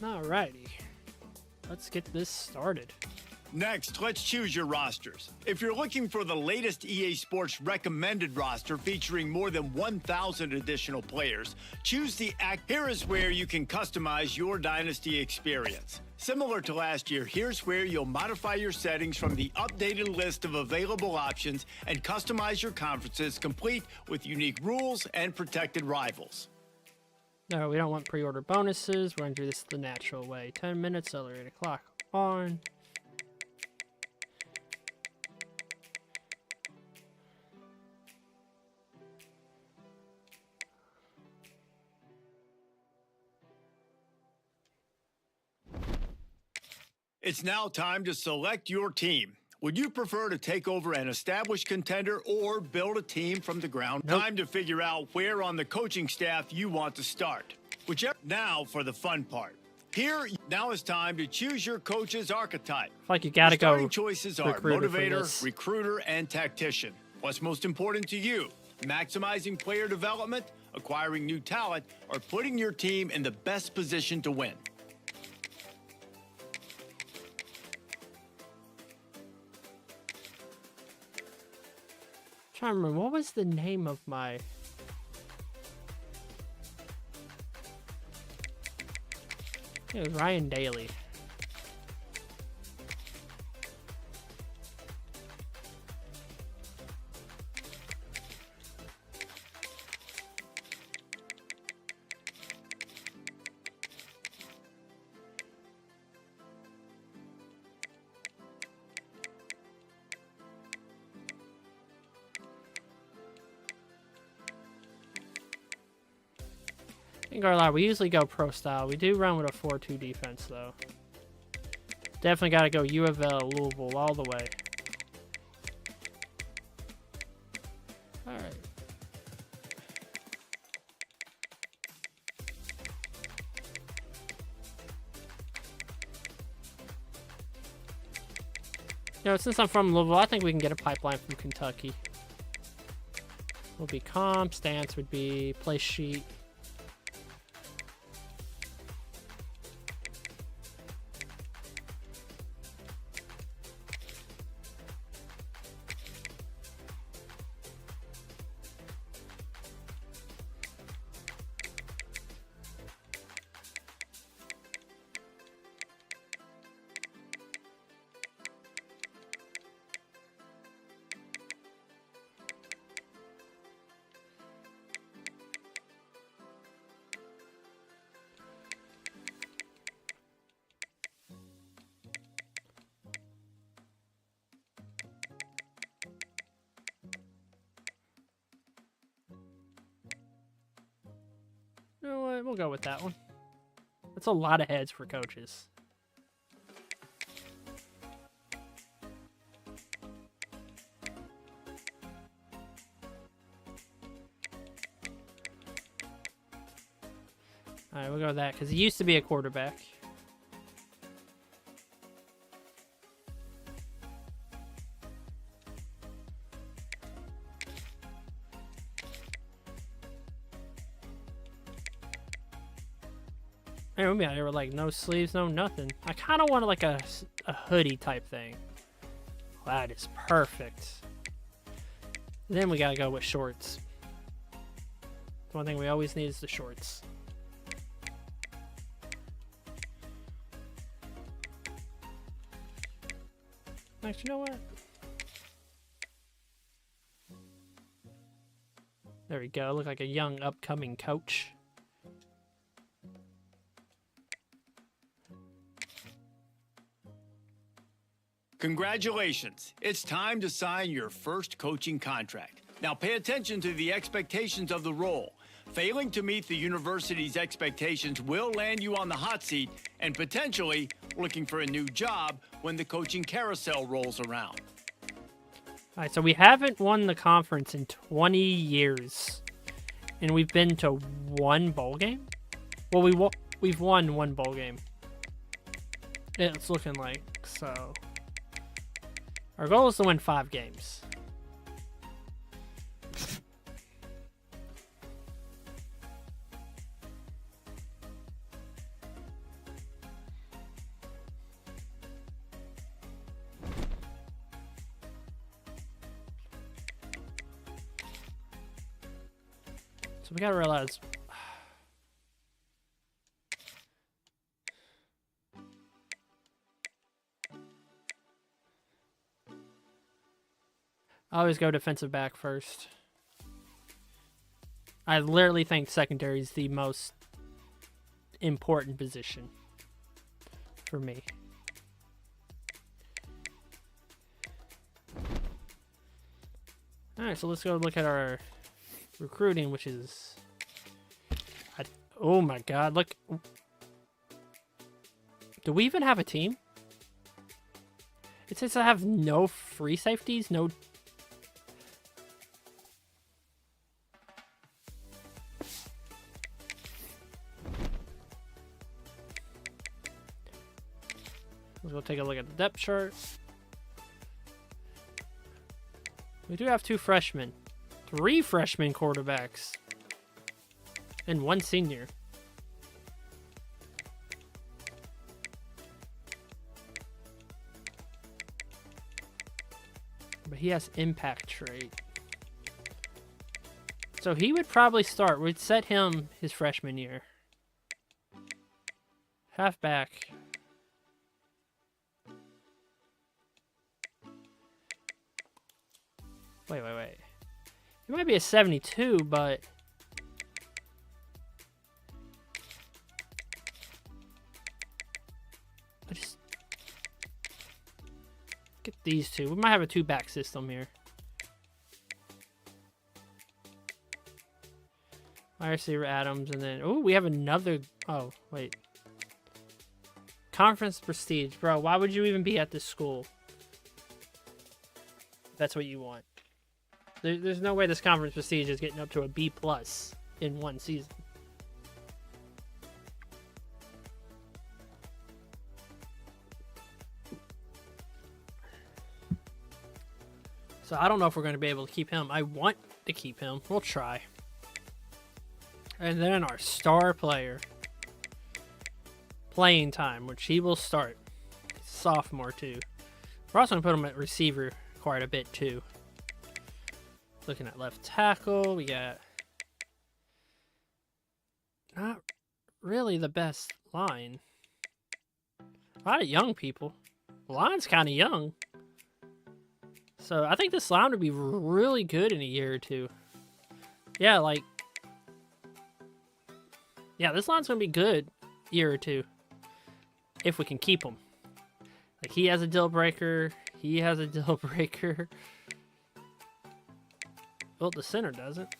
Alrighty. Let's get this started. Next, let's choose your rosters. If you're looking for the latest EA Sports recommended roster featuring more than 1,000 additional players, choose the Act. Here is where you can customize your Dynasty experience. Similar to last year, here's where you'll modify your settings from the updated list of available options and customize your conferences, complete with unique rules and protected rivals. No, we don't want pre-order bonuses. We're going to do this the natural way. 10 minutes, accelerated clock on. It's now time to select your team. Would you prefer to take over an established contender or build a team from the ground? Nope. Time to figure out where on the coaching staff you want to start. Whichever. Now for the fun part. Now is time to choose your coach's archetype. I feel like you gotta go. Starting choices are recruiter for motivator, this. recruiter, and tactician. What's most important to you? Maximizing player development, acquiring new talent, or putting your team in the best position to win? Trying to remember, what was the name of my... It was Ryan Daly. Ain't gonna lie, we usually go pro style. We do run with a 4-2 defense, though. Definitely gotta go U of L, Louisville, all the way. Alright. You know, since I'm from Louisville, I think we can get a pipeline from Kentucky. Will be comp, stance would be play sheet. You know what? We'll go with that one. That's a lot of heads for coaches. Alright, we'll go with that because he used to be a quarterback. Hey, we'll be out here with like no sleeves, no nothing. I kind of wanted like a hoodie type thing. That is perfect. Then we gotta go with shorts. The one thing we always need is the shorts. Actually, you know what? There we go. Look like a young upcoming coach. Congratulations. It's time to sign your first coaching contract. Now pay attention to the expectations of the role. Failing to meet the university's expectations will land you on the hot seat and potentially looking for a new job when the coaching carousel rolls around. All right, so we haven't won the conference in 20 years, and we've been to one bowl game. Well, we've won one bowl game. It's looking like so. Our goal is to win 5 games. So we gotta realize. I always go defensive back first. I literally think secondary is the most important position for me. Alright, so let's go look at our recruiting, which is... oh my god, look. Do we even have a team? It says I have no free safeties, no... Let's go take a look at the depth chart. We do have 2 freshmen. 3 freshman quarterbacks. And 1 senior. But he has impact trait. So he would probably start. We'd set him his freshman year. Halfback. Wait. He might be a 72, but... I just... get these 2. We might have a 2-back system here. Wide receiver Adams, and then... oh, we have another... oh, wait. Conference prestige. Bro, why would you even be at this school? If that's what you want. There's no way this conference prestige is getting up to a B+ in 1 season. So I don't know if we're going to be able to keep him. I want to keep him. We'll try. And then our star player. Playing time, which he will start. Sophomore, too. We're also going to put him at receiver quite a bit, too. Looking at left tackle, we got not really the best line. A lot of young people. The line's kind of young. So I think this line would be really good in a year or 2. Yeah, like... yeah, this line's going to be good year or 2. If we can keep him. Like, he has a deal breaker. He has a deal breaker. Well, the center doesn't.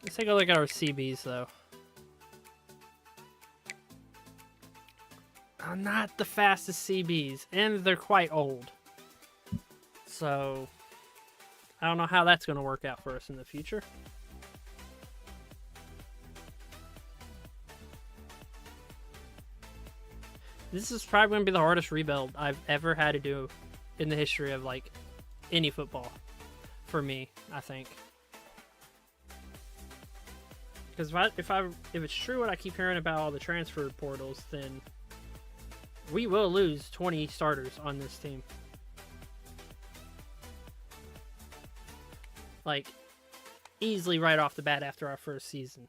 Let's take a look at our CBs, though. Not the fastest CBs, and they're quite old. So, I don't know how that's going to work out for us in the future. This is probably going to be the hardest rebuild I've ever had to do in the history of, like, any football. For me, I think. Because if it's true what I keep hearing about all the transfer portals, then we will lose 20 starters on this team. Like, easily right off the bat after our first season.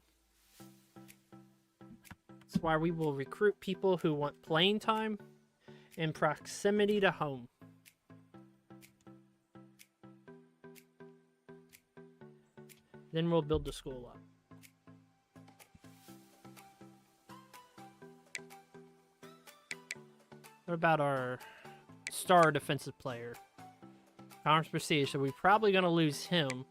That's why we will recruit people who want playing time and proximity to home. Then we'll build the school up. What about our star defensive player? Conference prestige, so we're probably going to lose him.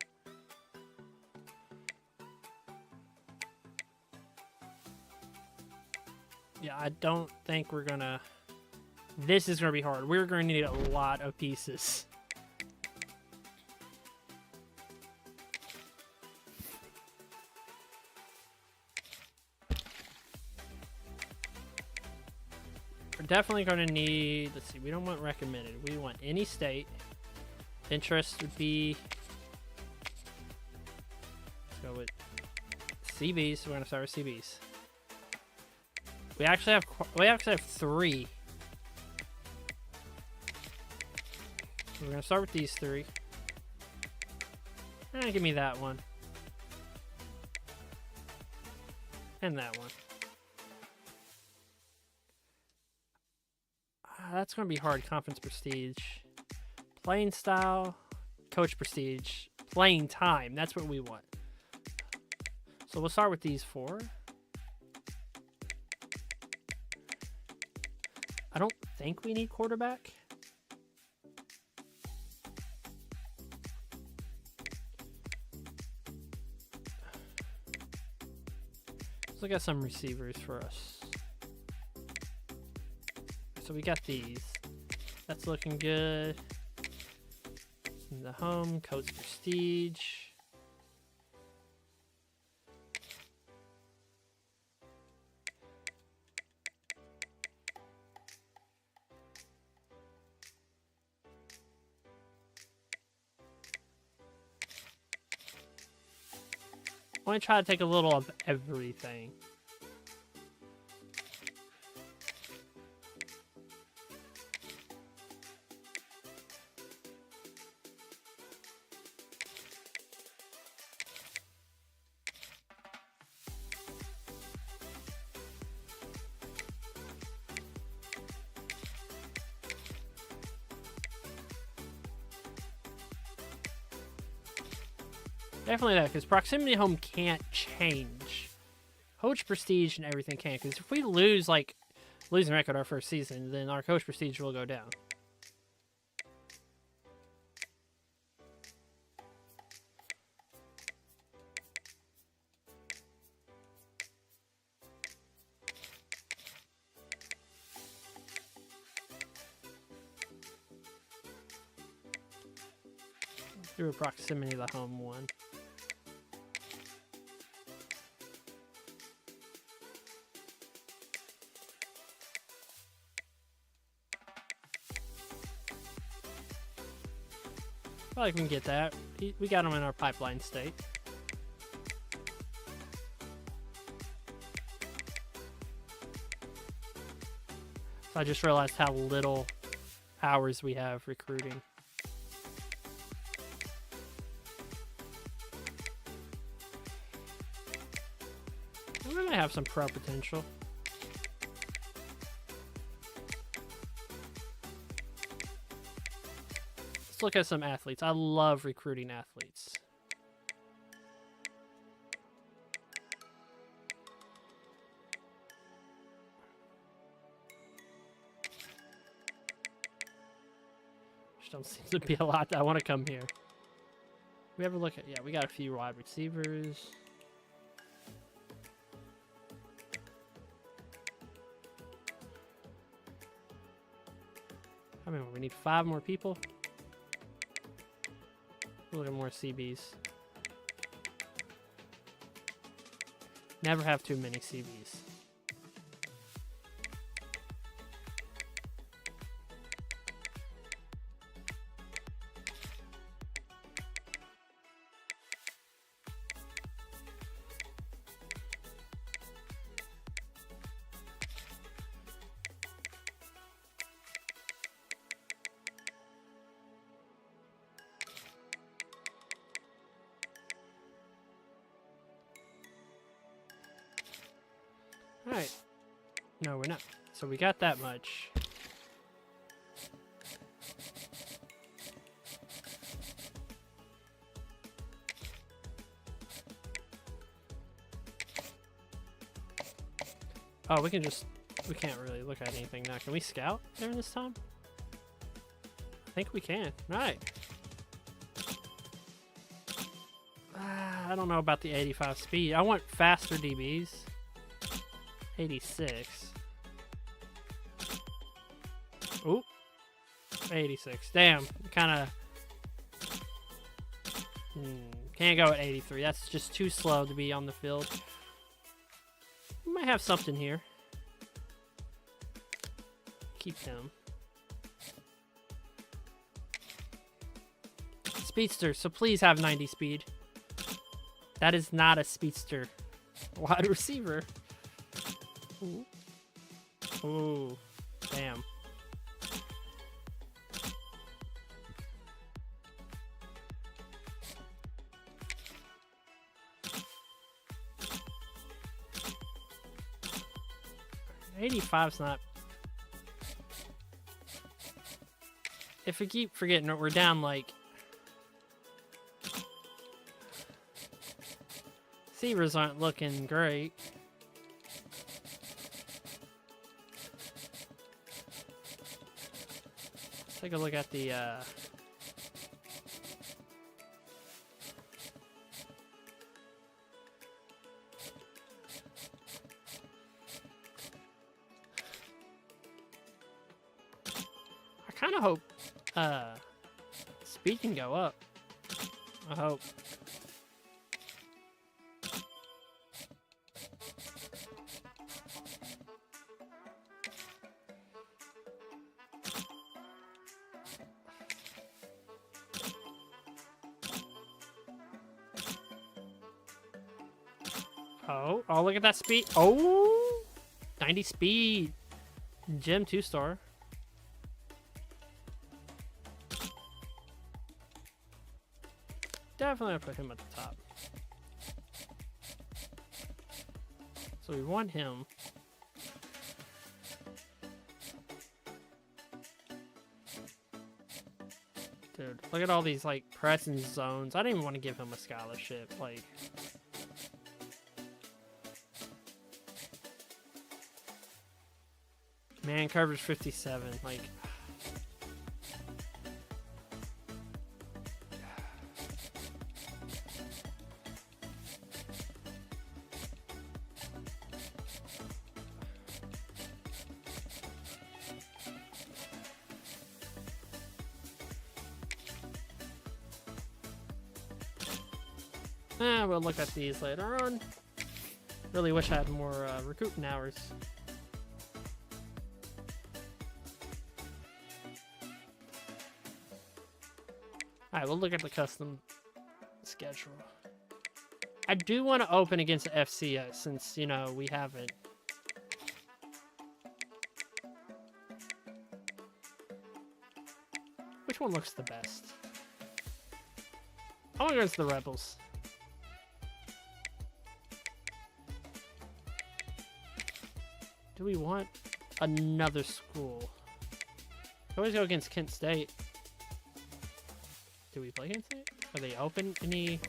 Yeah, I don't think we're going to... this is going to be hard. We're going to need a lot of pieces. We're definitely going to need, let's see, we don't want recommended. We want any state. Interest would be, let's go with CBs. So we're going to start with CBs. We actually have 3. We're going to start with these 3. Give me that one. And that one. That's going to be hard. Conference prestige. Playing style. Coach prestige. Playing time. That's what we want. So we'll start with these 4. I don't think we need quarterback. Let's look at some receivers for us. So we got these. That's looking good. In the home, Coach prestige. I want to try to take a little of everything. Definitely that, because proximity home can't change. Coach prestige and everything can, because if we lose, like, losing record our first season, then our coach prestige will go down. Do a proximity to the home one. I feel like we can get that. We got them in our pipeline state. So I just realized how little hours we have recruiting. We might have some pro potential. Let's look at some athletes. I love recruiting athletes. Which don't seem to be a lot that want to come here. We ever look at, yeah, we got a few wide receivers. I mean, we need 5 more people. Look at more CBs. Never have too many CBs. Alright. No, we're not. So we got that much. Oh, we can't really look at anything now. Can we scout during this time? I think we can. Alright. I don't know about the 85 speed. I want faster DBs. 86. Oop. 86. Damn. Kind of... Can't go at 83. That's just too slow to be on the field. We might have something here. Keep him. Speedster, so please have 90 speed. That is not a speedster. Wide receiver. Ooh. Ooh. Damn. -5's not. If we keep forgetting it, we're down like. Receivers aren't looking great. Let's take a look at the. I kind of hope speed can go up. I hope. Oh, look at that speed. Oh, 90 speed. Gym 2-star. Definitely put him at the top. So we want him. Dude, look at all these like pressing zones. I didn't even want to give him a scholarship. Like, man coverage 57. Like, we'll look at these later on. Really wish I had more recruiting hours. Alright, we'll look at the custom schedule. I do want to open against the FCS since, you know, we haven't. Which one looks the best? I want to go against the Rebels. Do we want another school? We always go against Kent State. Do we play Kent State? Are they open any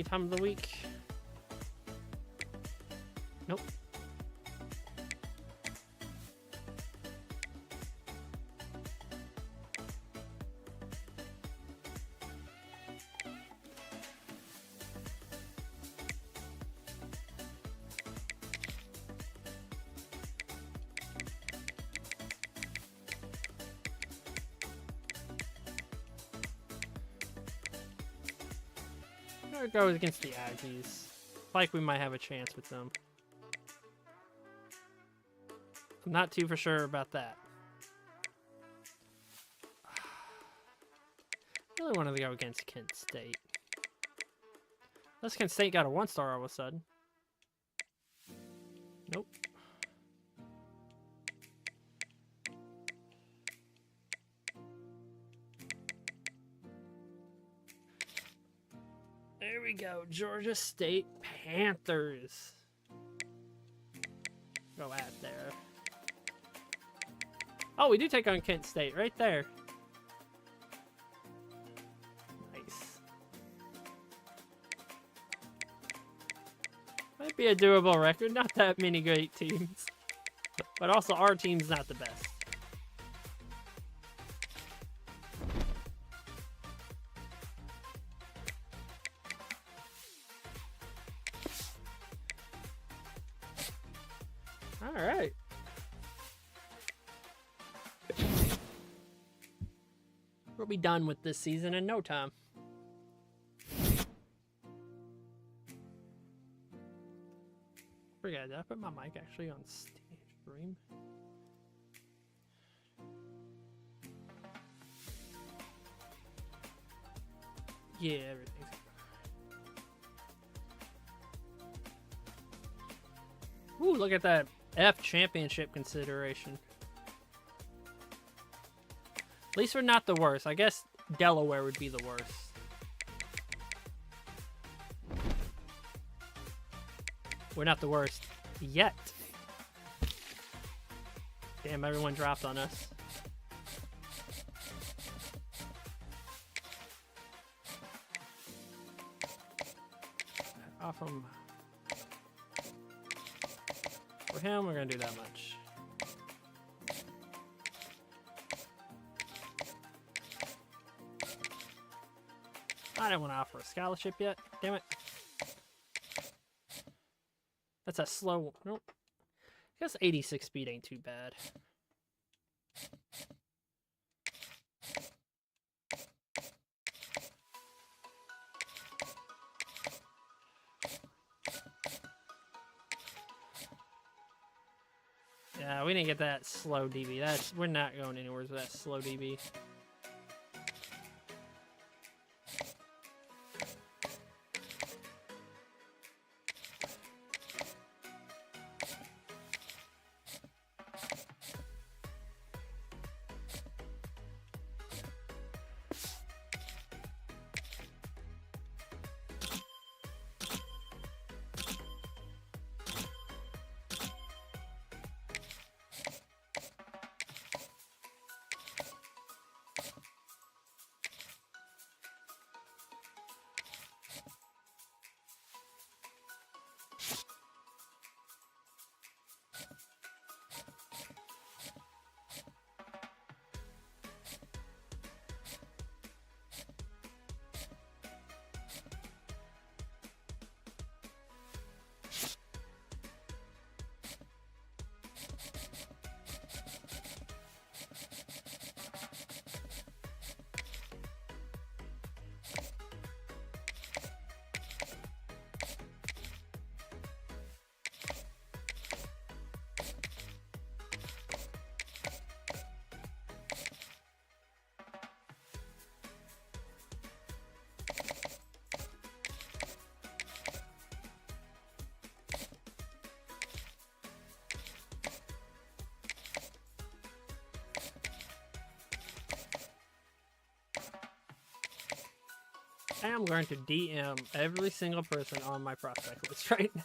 time of the week? Nope. It goes against the Aggies. Like we might have a chance with them. I'm not too for sure about that. I really wanted to go against Kent State. Unless Kent State got a 1-star all of a sudden. Nope. There we go. Georgia State Panthers. Go at there. Oh, we do take on Kent State right there. Nice. Might be a doable record. Not that many great teams. But also our team's not the best. Alright. We'll be done with this season in no time. Forget, did I put my mic actually on stream? Yeah, everything's good. Ooh, look at that F championship consideration. At least we're not the worst. I guess Delaware would be the worst. We're not the worst yet. Damn, everyone dropped on us. Off him. For him, we're gonna do that much. I didn't want to offer a scholarship yet. Damn it. That's a slow. Nope. I guess 86 speed ain't too bad. Yeah, we didn't get that slow DB. We're not going anywhere with that slow DB. I am going to DM every single person on my prospect list right now.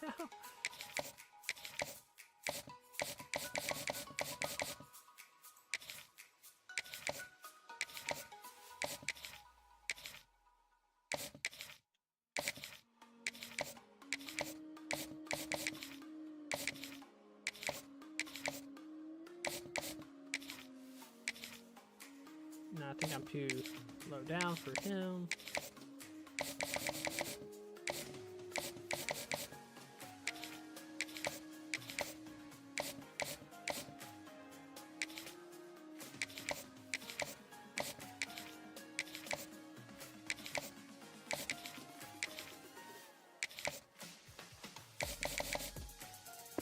No, I think I'm too low down for him.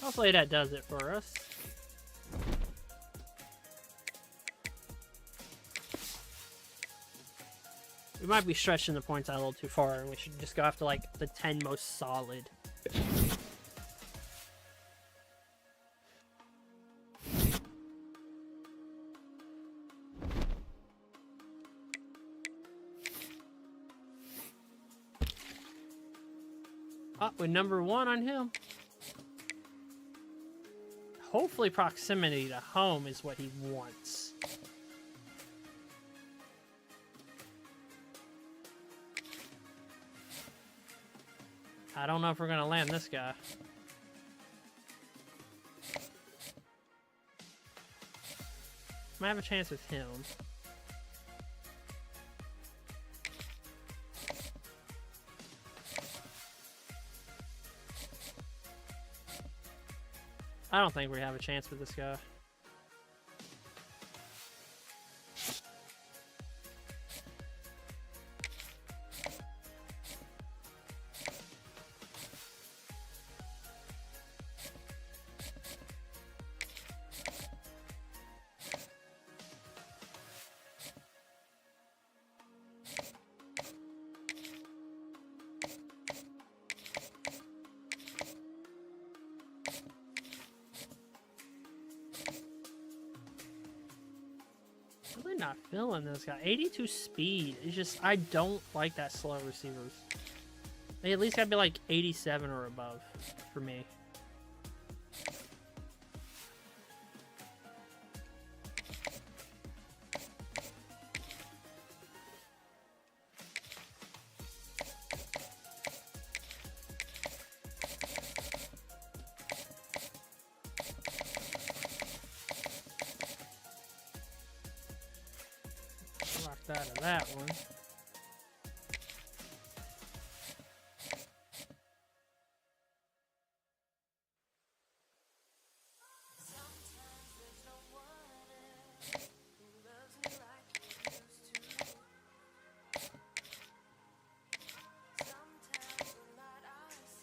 Hopefully that does it for us. We might be stretching the points out a little too far, and we should just go after like the 10 most solid. Oh, we're number 1 on him. Hopefully proximity to home is what he wants. I don't know if we're going to land this guy. Might have a chance with him. I don't think we have a chance with this guy. Really not feeling this guy. 82 speed. It's just, I don't like that slow receivers. They at least gotta be like 87 or above for me. out of that one.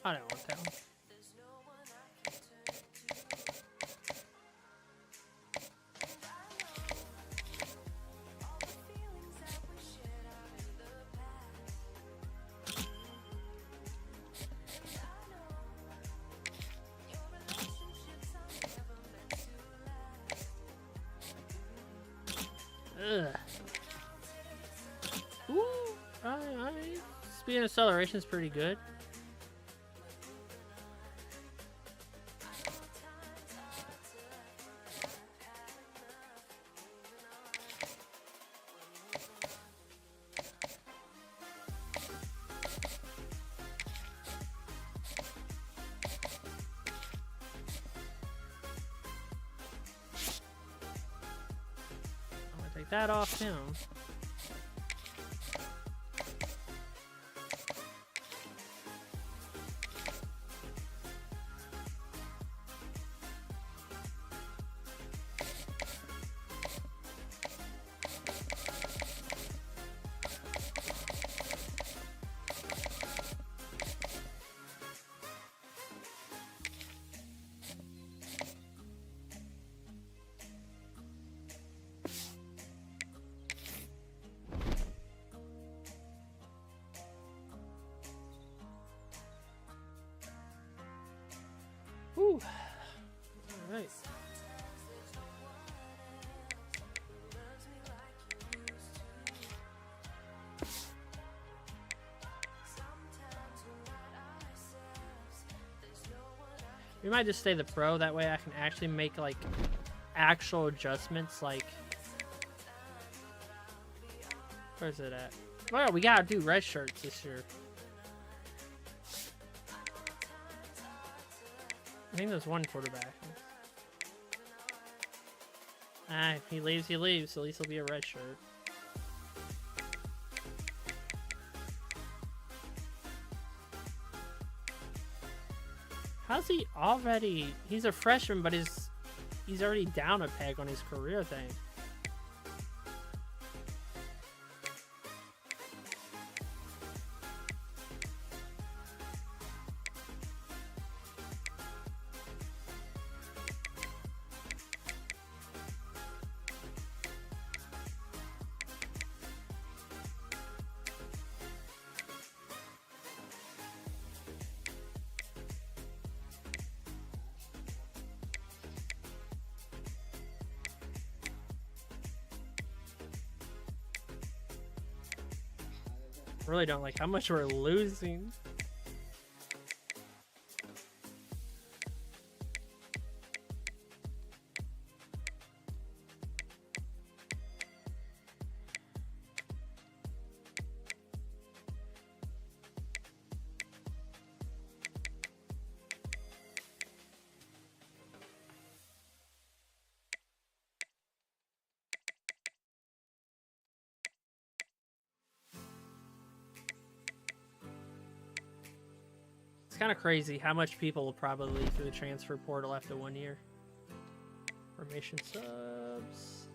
I don't want that one. Ugh. Ooh, speed and acceleration is pretty good. Take that off him. Whew. All right. We might just stay the pro, that way I can actually make like actual adjustments, like where's it at? Well, we gotta do red shirts this year. I think there's one quarterback. Ah, if he leaves, he leaves. At least he'll be a red shirt. How's he already? He's a freshman, but he's already down a peg on his career thing. Really don't like how much we're losing. It's kind of crazy how much people will probably leave through the transfer portal after 1 year. Formation subs.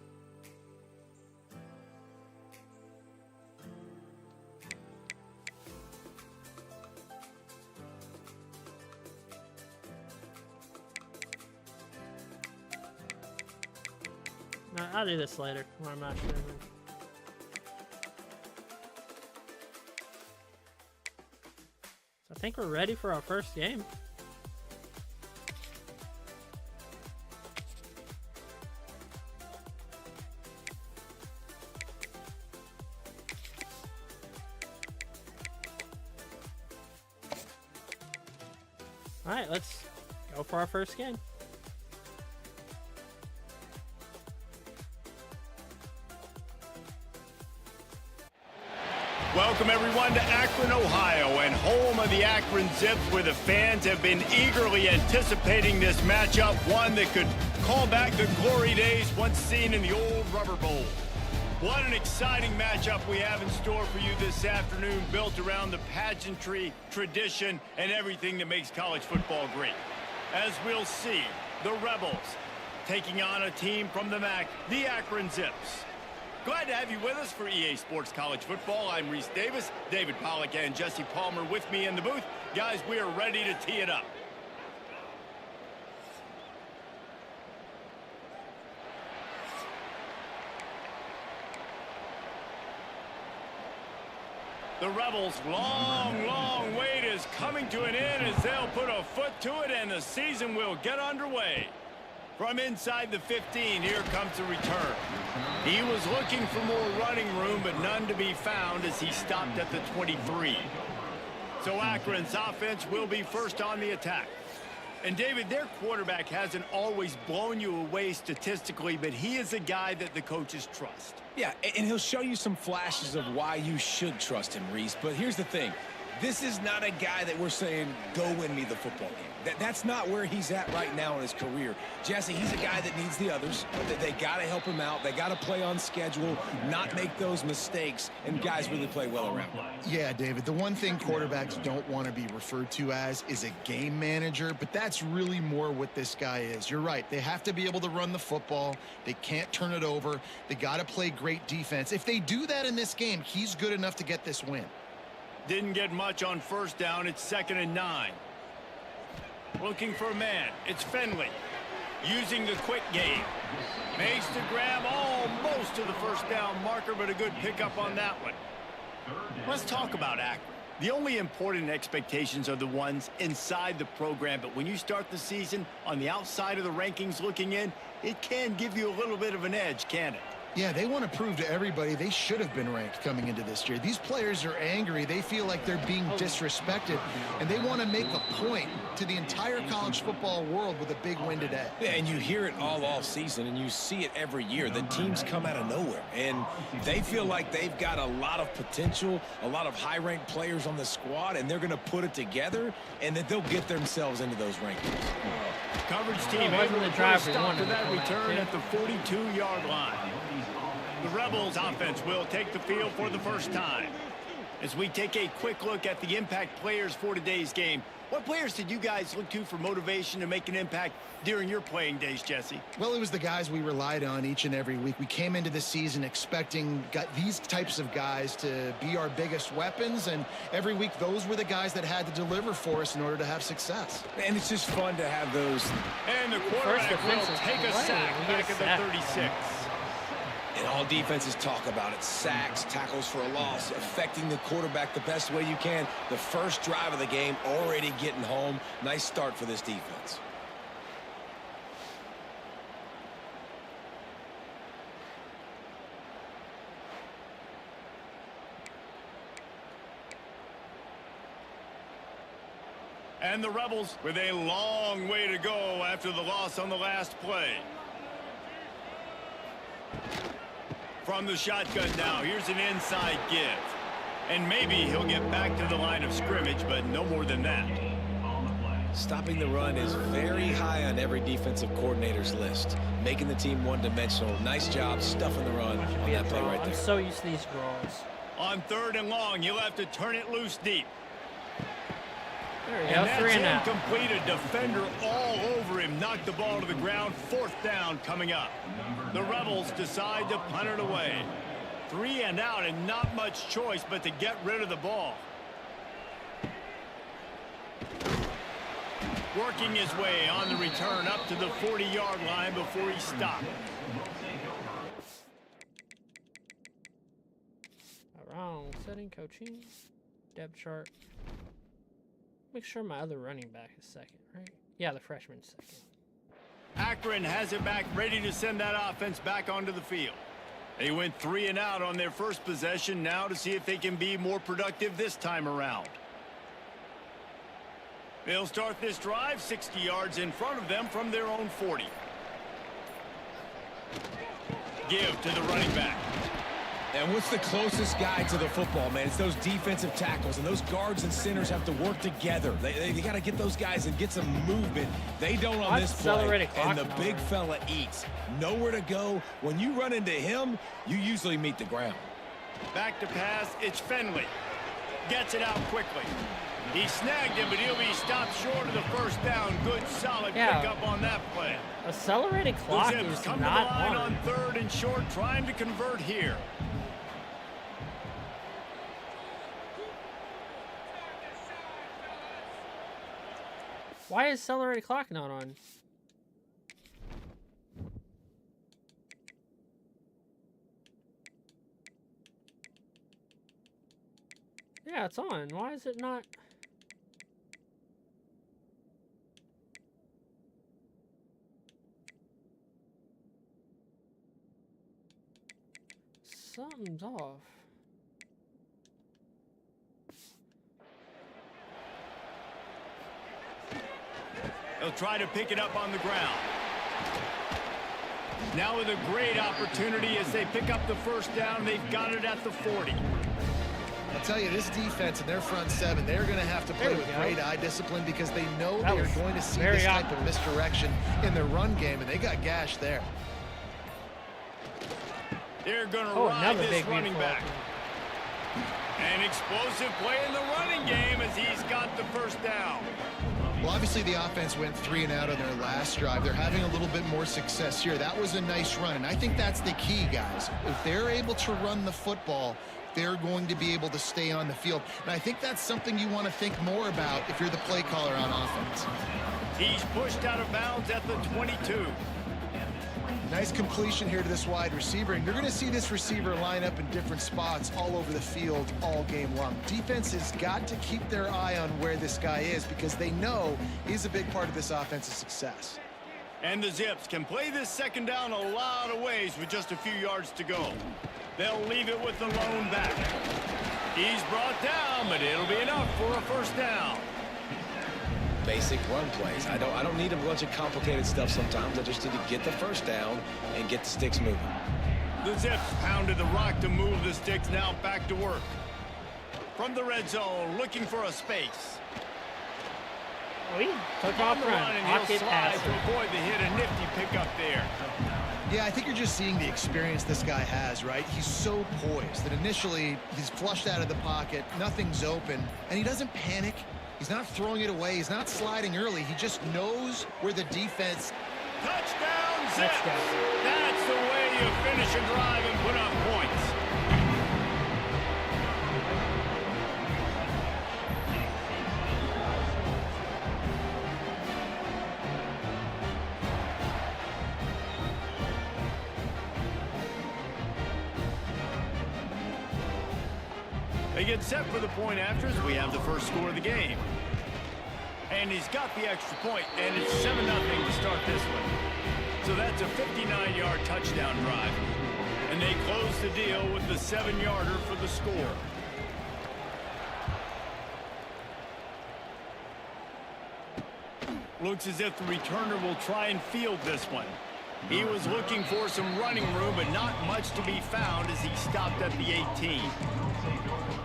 No, I'll do this later when I'm not sure. I think we're ready for our first game. All right, let's go for our first game. Welcome everyone to Akron, Ohio, and home of the Akron Zips, where the fans have been eagerly anticipating this matchup, one that could call back the glory days once seen in the old Rubber Bowl. What an exciting matchup we have in store for you this afternoon, built around the pageantry, tradition, and everything that makes college football great. As we'll see, the Rebels taking on a team from the MAC, the Akron Zips. Glad to have you with us for EA Sports College Football. I'm Reese Davis, David Pollack, and Jesse Palmer with me in the booth. Guys, we are ready to tee it up. The Rebels' long wait is coming to an end as they'll put a foot to it and the season will get underway. From inside the 15, here comes the return. He was looking for more running room, but none to be found as he stopped at the 23. So Akron's offense will be first on the attack. And David, their quarterback hasn't always blown you away statistically, but he is a guy that the coaches trust. Yeah, and he'll show you some flashes of why you should trust him, Reese. But here's the thing. This is not a guy that we're saying, go win me the football game. That's not where he's at right now in his career. Jesse, he's a guy that needs the others. They got to help him out. They got to play on schedule, not make those mistakes, and guys really play well around him. Yeah, David, the one thing quarterbacks don't want to be referred to as is a game manager, but that's really more what this guy is. You're right. They have to be able to run the football. They can't turn it over. They got to play great defense. If they do that in this game, he's good enough to get this win. Didn't get much on first down. It's 2nd and 9. Looking for a man. It's Finley. Using the quick game. Makes the grab almost to the first down marker, but a good pickup on that one. Let's talk about Akron. The only important expectations are the ones inside the program, but when you start the season on the outside of the rankings looking in, it can give you a little bit of an edge, can it? Yeah, they want to prove to everybody they should have been ranked coming into this year. These players are angry. They feel like they're being disrespected, and they want to make a point to the entire college football world with a big win today. Yeah, and you hear it all season, and you see it every year. The teams come out of nowhere, and they feel like they've got a lot of potential, a lot of high-ranked players on the squad, and they're going to put it together, and that they'll get themselves into those rankings. Coverage team able to put a stop to that return at the 42-yard line. The Rebels offense will take the field for the first time. As we take a quick look at the impact players for today's game, what players did you guys look to for motivation to make an impact during your playing days, Jesse? Well, it was the guys we relied on each and every week. We came into the season expecting these types of guys to be our biggest weapons, and every week those were the guys that had to deliver for us in order to have success. And it's just fun to have those. And the quarterback will take a sack back at the 36. And all defenses talk about it. Sacks, tackles for a loss, affecting the quarterback the best way you can. The first drive of the game, already getting home. Nice start for this defense. And the Rebels with a long way to go after the loss on the last play. From the shotgun now, here's an inside give. And maybe he'll get back to the line of scrimmage, but no more than that. Stopping the run is very high on every defensive coordinator's list. Making the team one-dimensional. Nice job stuffing the run on that play right there. I'm so used to these draws. On 3rd and long, he'll have to turn it loose deep. There we go, And 3 and that's out. incomplete. A defender all over him. Knocked the ball to the ground. 4th down coming up. The Rebels decide to punt it away. 3 and out, and not much choice but to get rid of the ball. Working his way on the return up to the 40-yard line before he stopped. Wrong setting, coaching, depth chart. Make sure my other running back is second, right? Yeah, the freshman's second. Akron has it back, ready to send that offense back onto the field. They went 3 and out on their first possession, now to see if they can be more productive this time around. They'll start this drive 60 yards in front of them from their own 40. Give to the running back. And what's the closest guy to the football, man? It's those defensive tackles, and those guards and centers have to work together. They got to get those guys and get some movement. They don't on this play, and the big fella eats. Nowhere to go. When you run into him, you usually meet the ground. Back to pass, it's Finley. Gets it out quickly. He snagged him, but he'll be stopped short of the first down. Good, solid pickup on that play. Accelerated clock is come not to the line on 3rd and short, trying to convert here. Why is accelerated clock not on? Yeah, it's on. Why is it not? Something's off. They'll try to pick it up on the ground. Now with a great opportunity as they pick up the first down. They've got it at the 40. I'll tell you, this defense and their front seven, they're going to have to play with great eye discipline because they know they are going to see this type of misdirection in their run game, and they got gashed there. They're going to ride this running back. An explosive play in the running game as he's got the first down. Well, obviously the offense went 3 and out on their last drive. They're having a little bit more success here. That was a nice run, and I think that's the key, guys. If they're able to run the football, they're going to be able to stay on the field. And I think that's something you want to think more about if you're the play caller on offense. He's pushed out of bounds at the 22. Nice completion here to this wide receiver, and you're going to see this receiver line up in different spots all over the field all game long. Defense has got to keep their eye on where this guy is because they know he's a big part of this offense's success. And the Zips can play this second down a lot of ways with just a few yards to go. They'll leave it with the lone back. He's brought down, but it'll be enough for a first down. Basic run plays. I don't need a bunch of complicated stuff sometimes. I just need to get the first down and get the sticks moving. The Zips pounded the rock to move the sticks. Now back to work. From the red zone, looking for a space. We took off run. He'll slide to avoid the hit. A nifty pickup there. Yeah, I think you're just seeing the experience this guy has, right? He's so poised that initially he's flushed out of the pocket, nothing's open, and he doesn't panic. He's not throwing it away. He's not sliding early. He just knows where the defense. Touchdown, Zips! That's the way you finish a drive and put up points. They get set for the point after as we have the first score of the game. And he's got the extra point, and it's 7-0 to start this one. So that's a 59-yard touchdown drive. And they close the deal with the 7-yarder for the score. Looks as if the returner will try and field this one. He was looking for some running room, but not much to be found as he stopped at the 18.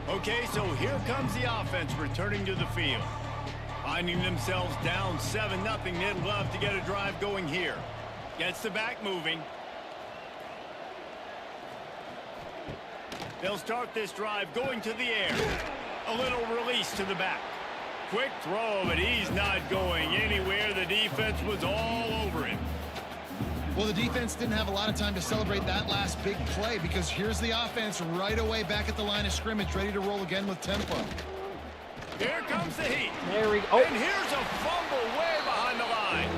Okay, so here comes the offense returning to the field. Finding themselves down 7-0, they'd love to get a drive going here. Gets the back moving. They'll start this drive going to the air. A little release to the back. Quick throw, but he's not going anywhere. The defense was all over him. Well, the defense didn't have a lot of time to celebrate that last big play because here's the offense right away back at the line of scrimmage, ready to roll again with tempo. Here comes the heat. There we go. And here's a fumble way behind the line.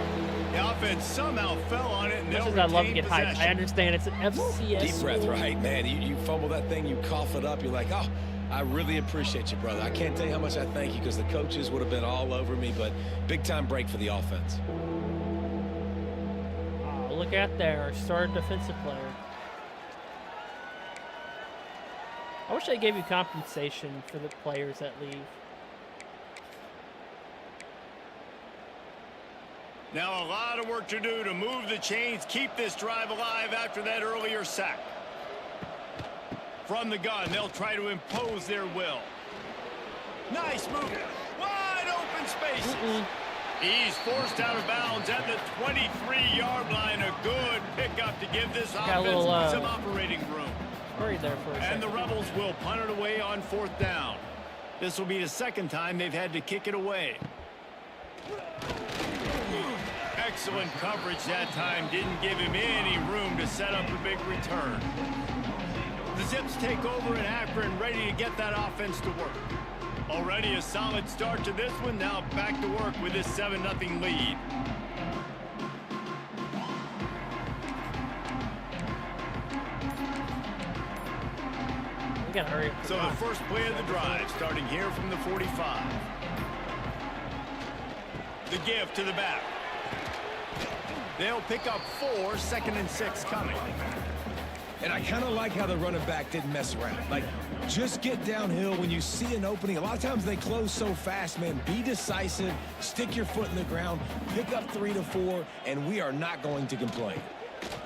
The offense somehow fell on it, and they'll I love to retain get hyped. possession. I understand it's an FCS. Deep breath, right, man. You fumble that thing, you cough it up. You're like, oh, I really appreciate you, brother. I can't tell you how much I thank you because the coaches would have been all over me, but big-time break for the offense. Oh, look at there, our star defensive player. I wish they gave you compensation for the players that leave. Now a lot of work to do to move the chains, keep this drive alive after that earlier sack. From the gun, they'll try to impose their will. Nice move. Wide open spaces. He's forced out of bounds at the 23-yard line. A good pickup to give this offense some operating room. Worried there for a second. And the Rebels will punt it away on 4th down. This will be the second time they've had to kick it away. Excellent coverage that time. Didn't give him any room to set up a big return. The Zips take over in Akron, ready to get that offense to work. Already a solid start to this one. Now back to work with this 7-0 lead. We gotta hurry up. So the first play of the drive, starting here from the 45. The give to the back. They'll pick up 4, 2nd and 6 coming. And I kind of like how the running back didn't mess around. Like, just get downhill when you see an opening. A lot of times they close so fast, man. Be decisive, stick your foot in the ground, pick up 3 to 4, and we are not going to complain.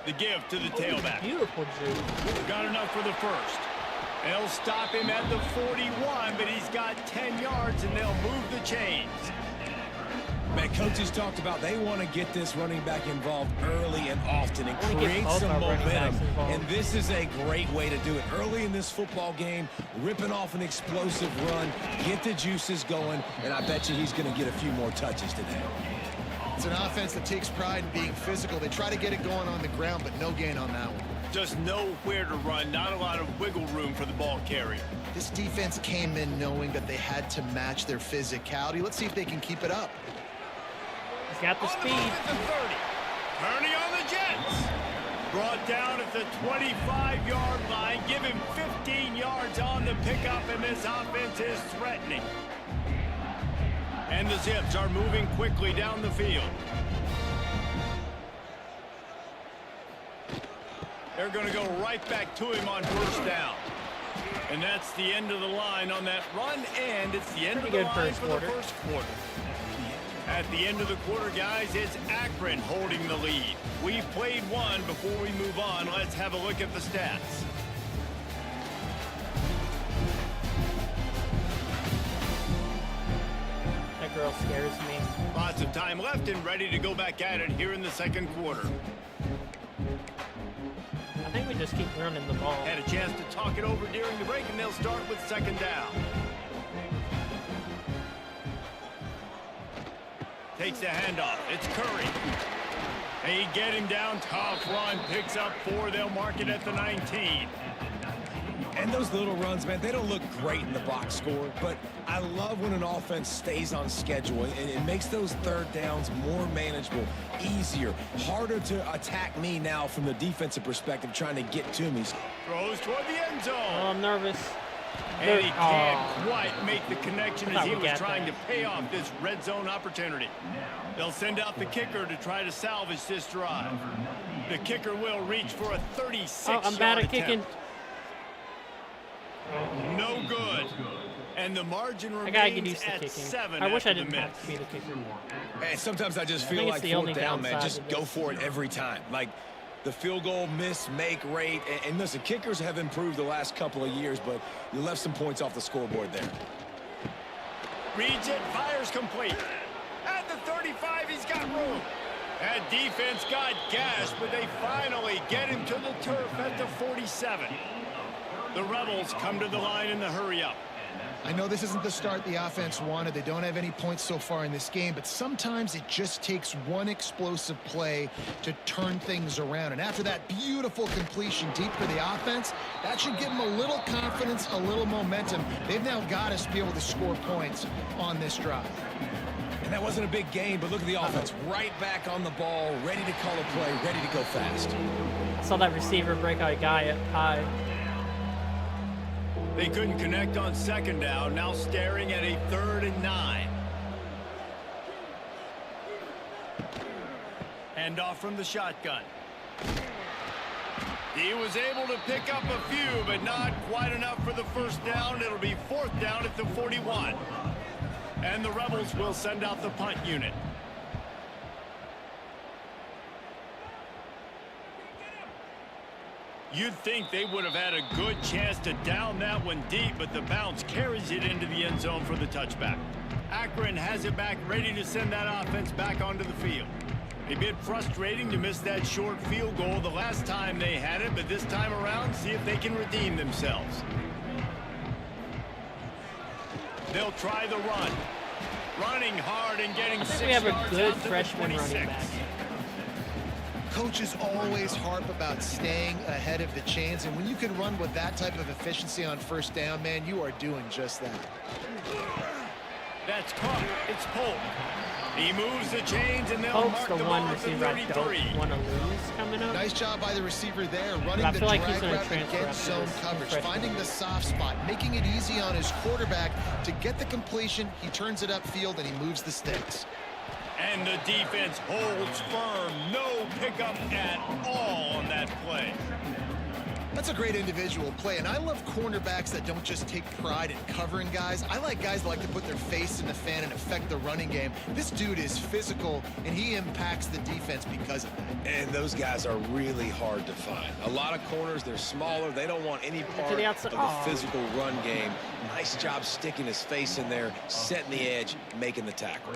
The give to the tailback. Beautiful juke. Got enough for the first. They'll stop him at the 41, but he's got 10 yards, and they'll move the chains. Man, coaches talked about they want to get this running back involved early and often and create some momentum. And this is a great way to do it. Early in this football game, ripping off an explosive run, get the juices going, and I bet you he's going to get a few more touches today. It's an offense that takes pride in being physical. They try to get it going on the ground, but no gain on that one. Just nowhere to run, not a lot of wiggle room for the ball carrier. This defense came in knowing that they had to match their physicality. Let's see if they can keep it up. He's got the speed. Turning on the Jets. Brought down at the 25-yard line. Give him 15 yards on the pickup, and this offense is threatening. And the Zips are moving quickly down the field. They're going to go right back to him on 1st down. And that's the end of the line on that run, and it's the end of the line for the first quarter. At the end of the quarter, guys, it's Akron holding the lead. We've played one. Before we move on, let's have a look at the stats. That girl scares me. Lots of time left and ready to go back at it here in the second quarter. I think we just keep running the ball. Had a chance to talk it over during the break, and they'll start with 2nd down. Takes the handoff. It's Curry. They get him down. Tough run. Picks up 4. They'll mark it at the 19. And those little runs, man, they don't look great in the box score, but I love when an offense stays on schedule, and it makes those 3rd downs more manageable, easier, harder to attack me now from the defensive perspective, trying to get to me. Throws toward the end zone. Oh, I'm nervous. And he can't quite make the connection as he was trying to pay off this red zone opportunity. They'll send out the kicker to try to salvage this drive. The kicker will reach for a 36-yard I'm bad at kicking. No good. And the margin I gotta get remains used to at kicking. 7. I wish I didn't have to be the kicker. And sometimes I just feel like 4th down, man, just go for it every time. Like, the field goal miss, make rate. And listen, kickers have improved the last couple of years, but you left some points off the scoreboard there. Reads it, fires complete. At the 35, he's got room. That defense got gashed, but they finally get him to the turf at the 47. The Rebels come to the line in the hurry-up. I know this isn't the start the offense wanted. They don't have any points so far in this game, but sometimes it just takes one explosive play to turn things around. And after that beautiful completion deep for the offense, that should give them a little confidence, a little momentum. They've now got us to be able to score points on this drive. And that wasn't a big game, but look at the offense. Right back on the ball, ready to call a play, ready to go fast. I saw that receiver break out a guy up high. They couldn't connect on 2nd down, now staring at a 3rd and 9. Handoff from the shotgun. He was able to pick up a few, but not quite enough for the 1st down. It'll be 4th down at the 41. And the Rebels will send out the punt unit. You'd think they would have had a good chance to down that one deep, but the bounce carries it into the end zone for the touchback. Akron has it back, ready to send that offense back onto the field. A bit frustrating to miss that short field goal the last time they had it, but this time around, see if they can redeem themselves. They'll try the run. Running hard and getting I 6 think we have a yards good out to the freshman running 26. back. Coaches always harp about staying ahead of the chains, and when you can run with that type of efficiency on first down, man, you are doing just that. That's caught. It's Polk. He moves the chains, and they'll Polk's mark the the one ball at the receiver I 33. don't want to lose coming up. Nice job by the receiver there, running But I the feel like drag he's gonna route transfer against after zone this coverage, freshman. finding the soft spot, making it easy on his quarterback to get the completion. He turns it upfield, and he moves the sticks. And the defense holds firm. No pickup at all on that play. That's a great individual play, and I love cornerbacks that don't just take pride in covering guys. I like guys that like to put their face in the fan and affect the running game. This dude is physical, and he impacts the defense because of that. And those guys are really hard to find. A lot of corners, they're smaller. They don't want any part the of outside. the Oh. physical run game. Nice job sticking his face in there, setting the edge, making the tackle.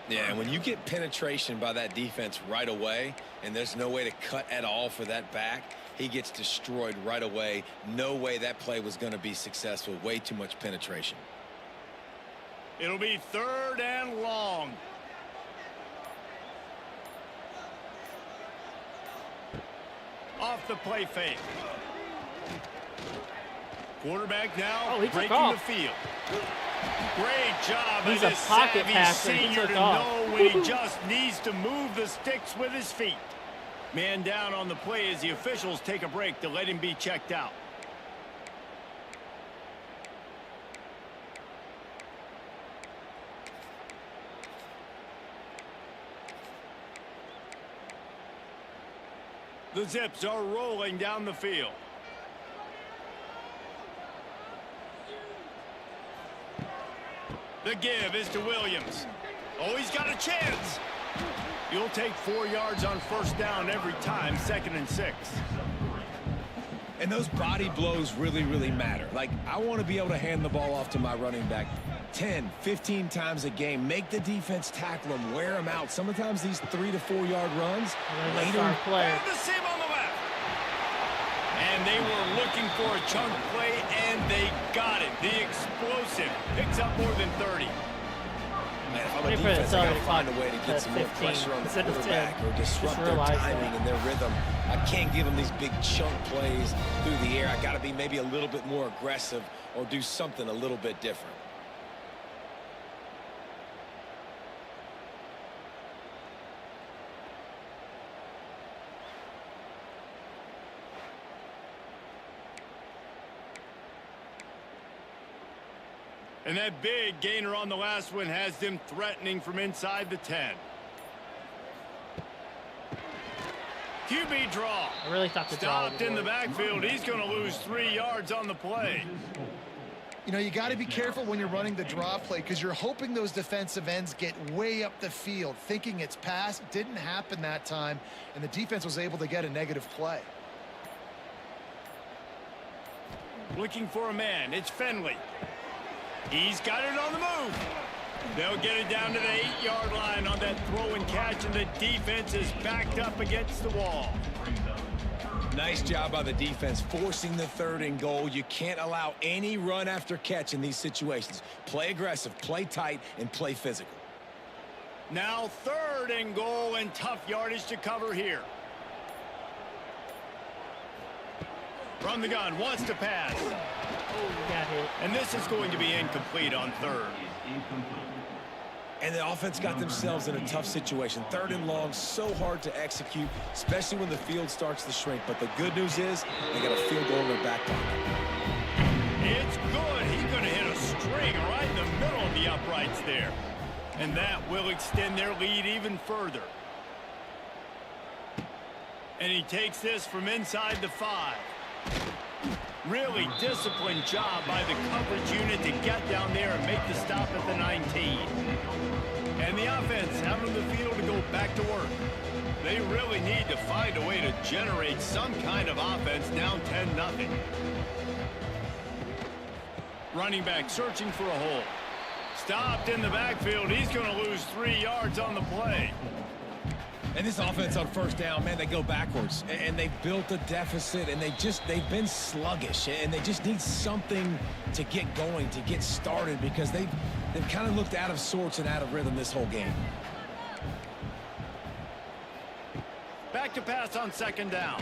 Yeah, and when you get penetration by that defense right away, and there's no way to cut at all for that back, he gets destroyed right away. No way that play was going to be successful. Way too much penetration. It'll be 3rd and long. Off the play fake. Quarterback now Oh, he took breaking off. the field. Great job by He's a this pocket savvy passer. He senior took to off. know when he just needs to move the sticks with his feet. Man down on the play as the officials take a break to let him be checked out. The Zips are rolling down the field. The give is to Williams. Oh, he's got a chance. You'll take 4 yards on first down every time, 2nd and 6. And those body blows really, really matter. Like, I want to be able to hand the ball off to my running back 10, 15 times a game. Make the defense tackle them, wear them out. Sometimes these 3 to 4 yard runs. And then later, our player. And the seam on the left. And they were looking for a chunk play, and they got it. The explosive picks up more than 30. Man, if I'm a Wait for the defense, I got to accelerated find a clock way to to get some more 15 pressure on the instead of 10. quarterback or disrupt Just their realized timing that. and their rhythm. I can't give them these big chunk plays through the air. I got to be maybe a little bit more aggressive or do something a little bit different. And that big gainer on the last one has them threatening from inside the 10. QB draw. I really thought the draw would Stopped in the work. backfield. He's going to lose 3 yards on the play. You know, you got to be careful when you're running the draw play because you're hoping those defensive ends get way up the field, thinking it's pass. Didn't happen that time, and the defense was able to get a negative play. Looking for a man. It's Fenley. He's got it on the move. They'll get it down to the 8-yard line on that throw and catch, and the defense is backed up against the wall. Nice job by the defense forcing the 3rd and goal. You can't allow any run after catch in these situations. Play aggressive, play tight, and play physical. Now 3rd and goal, and tough yardage to cover here. From the gun, wants to pass. Oh, got hit. And this is going to be incomplete on 3rd. And the offense got themselves in a tough situation. 3rd and long, so hard to execute, especially when the field starts to shrink. But the good news is they got a field goal in their back pocket. It's good. He's going to hit a string right in the middle of the uprights there. And that will extend their lead even further. And he takes this from inside the 5. Really disciplined job by the coverage unit to get down there and make the stop at the 19. And the offense out on the field to go back to work. They really need to find a way to generate some kind of offense down 10-0. Running back searching for a hole. Stopped in the backfield. He's going to lose 3 yards on the play. And this offense on first down, man, they go backwards. And they've built a deficit, and they've been sluggish. And they just need something to get going, to get started, because they've kind of looked out of sorts and out of rhythm this whole game. Back to pass on second down.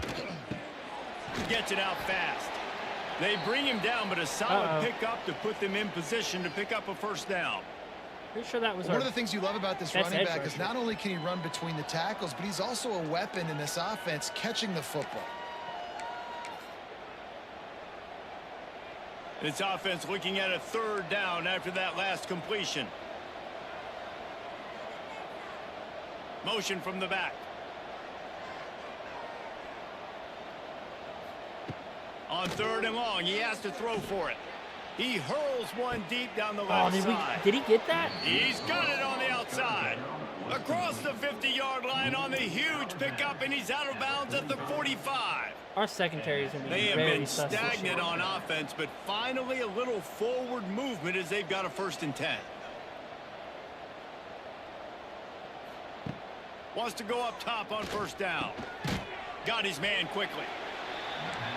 Gets it out fast. They bring him down, but a solid pickup to put them in position to pick up a first down. Pretty sure that was one of the things you love about this running back is rusher. not only can he run between the tackles, but he's also a weapon in this offense catching the football. This offense looking at a third down after that last completion. Motion from the back. On third and long, he has to throw for it. He hurls one deep down the left side. Did he get that? He's got it on the outside. Across the 50-yard line on the huge pickup, and he's out of bounds at the 45. Our secondary is going to be They have very been sus this stagnant year. on offense, but finally a little forward movement as they've got a 1st and 10. Wants to go up top on first down. Got his man quickly.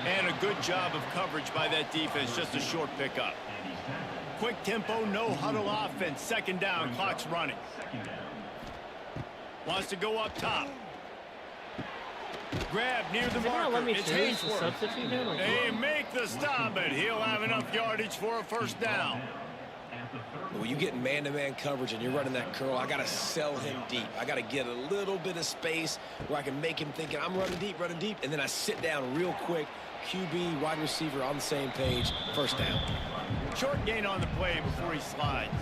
And a good job of coverage by that defense, just a short pickup. Quick tempo, no huddle offense. Second down, clock's running. Wants to go up top. Grab near the marker. Let me It's choose to Haynesworth. substitute him. Or They make the stop, but he'll have enough yardage for a first down. When you get man-to-man coverage and you're running that curl, I got to sell him deep. I got to get a little bit of space where I can make him thinking I'm running deep, and then I sit down real quick. QB, wide receiver on the same page. First down. Short gain on the play before he slides.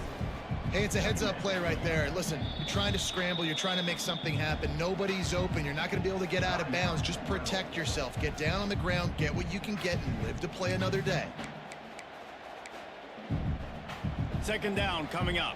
Hey, it's a heads-up play right there. Listen, you're trying to scramble. You're trying to make something happen. Nobody's open. You're not going to be able to get out of bounds. Just protect yourself. Get down on the ground, get what you can get, and live to play another day. Second down coming up.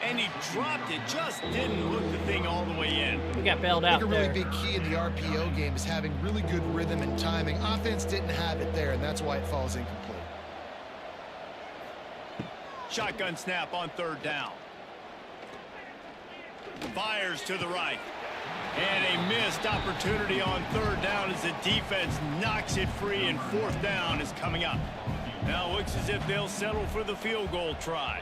And he dropped it. Just didn't look the thing all the way in. we got bailed I out think a there. really big key in the RPO game is having really good rhythm and timing. Offense didn't have it there, and that's why it falls incomplete. Shotgun snap on third down. Fires to the right. And a missed opportunity on third down as the defense knocks it free, and fourth down is coming up. Now looks as if they'll settle for the field goal try.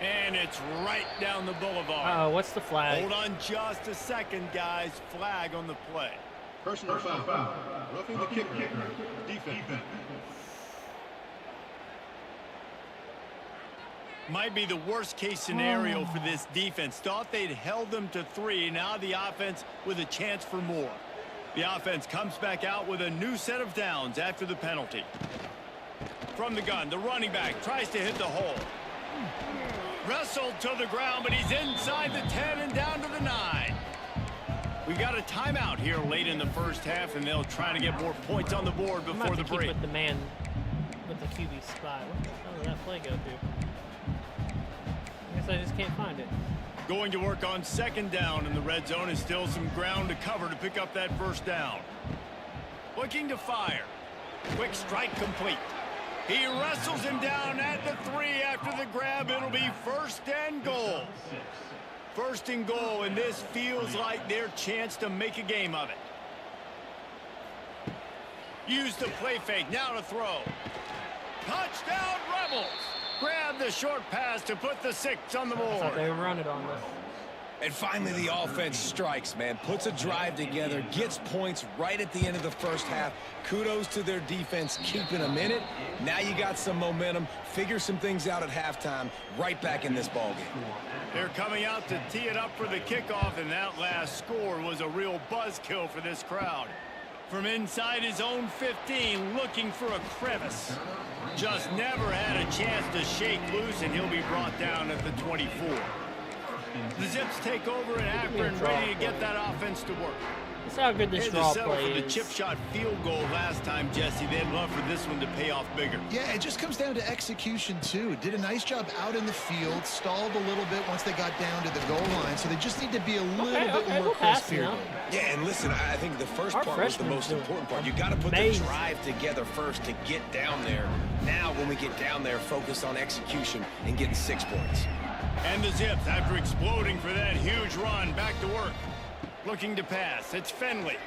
And it's right down the boulevard. What's the flag? Hold on just a second, guys. Flag on the play. Personal foul. Roughing the kicker. Defense. Might be the worst case scenario for this defense. Thought they'd held them to 3. Now the offense with a chance for more. The offense comes back out with a new set of downs after the penalty. From the gun, the running back tries to hit the hole. Wrestled to the ground, but he's inside the 10 and down to the 9. We've got a timeout here late in the first half, and they'll try to get more points on the board I'm before about the to keep break. with the man with the QB spot. Where the hell did that play go to? I guess I just can't find it. Going to work on second down in the red zone, is still some ground to cover to pick up that first down. Looking to fire. Quick strike complete. He wrestles him down at the 3 after the grab. It'll be first and goal. First and goal, and this feels like their chance to make a game of it. Use the play fake, now to throw. Touchdown Rebels! Grab the short pass to put the 6 on the I thought board. they were running on this. And finally, the offense strikes, man. Puts a drive together, gets points right at the end of the first half. Kudos to their defense keeping them in it. Now you got some momentum. Figure some things out at halftime. Right back in this ballgame. They're coming out to tee it up for the kickoff, and that last score was a real buzzkill for this crowd. From inside his own 15, looking for a crevice. Just never had a chance to shake loose, and he'll be brought down at the 24. The Zips take over, and Akron ready to get that offense to work. That's how good this Had to draw settle play for the is. chip shot field goal last time, Jesse. They'd love for this one to pay off bigger. Yeah, it just comes down to execution, too. Did a nice job out in the field, stalled a little bit once they got down to the goal line, so they just need to be a little bit more we'll pass crisp here. now. Yeah, and listen, I think the first part was the most important part. You got to put the amazing. drive together first to get down there. Now, when we get down there, focus on execution and getting 6 points. And the Zips, after exploding for that huge run, back to work. Looking to pass. It's Finley.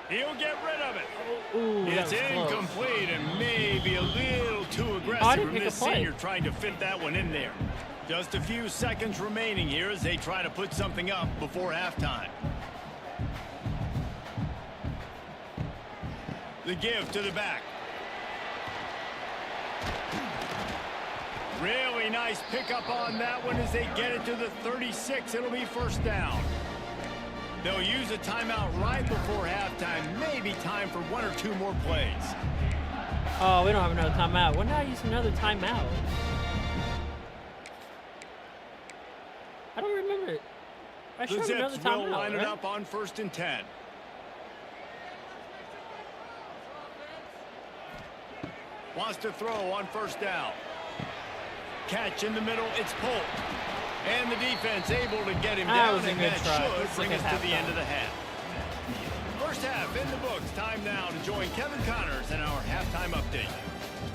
He'll get rid of it. Ooh, It's that was incomplete and maybe a little too aggressive I didn't from pick a this play. senior trying to fit that one in there. Just a few seconds remaining here as they try to put something up before halftime. The give to the back. Really nice pickup on that one as they get it to the 36. It'll be first down. They'll use a timeout right before halftime. Maybe time for 1 or 2 more plays. Oh, we don't have another timeout. When did I use another timeout? I don't remember it. I should The have another Zips will timeout, line it right? up on 1st and 10. Wants to throw on first down. Catch in the middle. It's Polk. And the defense able to get him That down, was a and good that try. should Let's bring look us at to the end halftime. of the half. First half in the books. Time now to join Kevin Connors in our halftime update.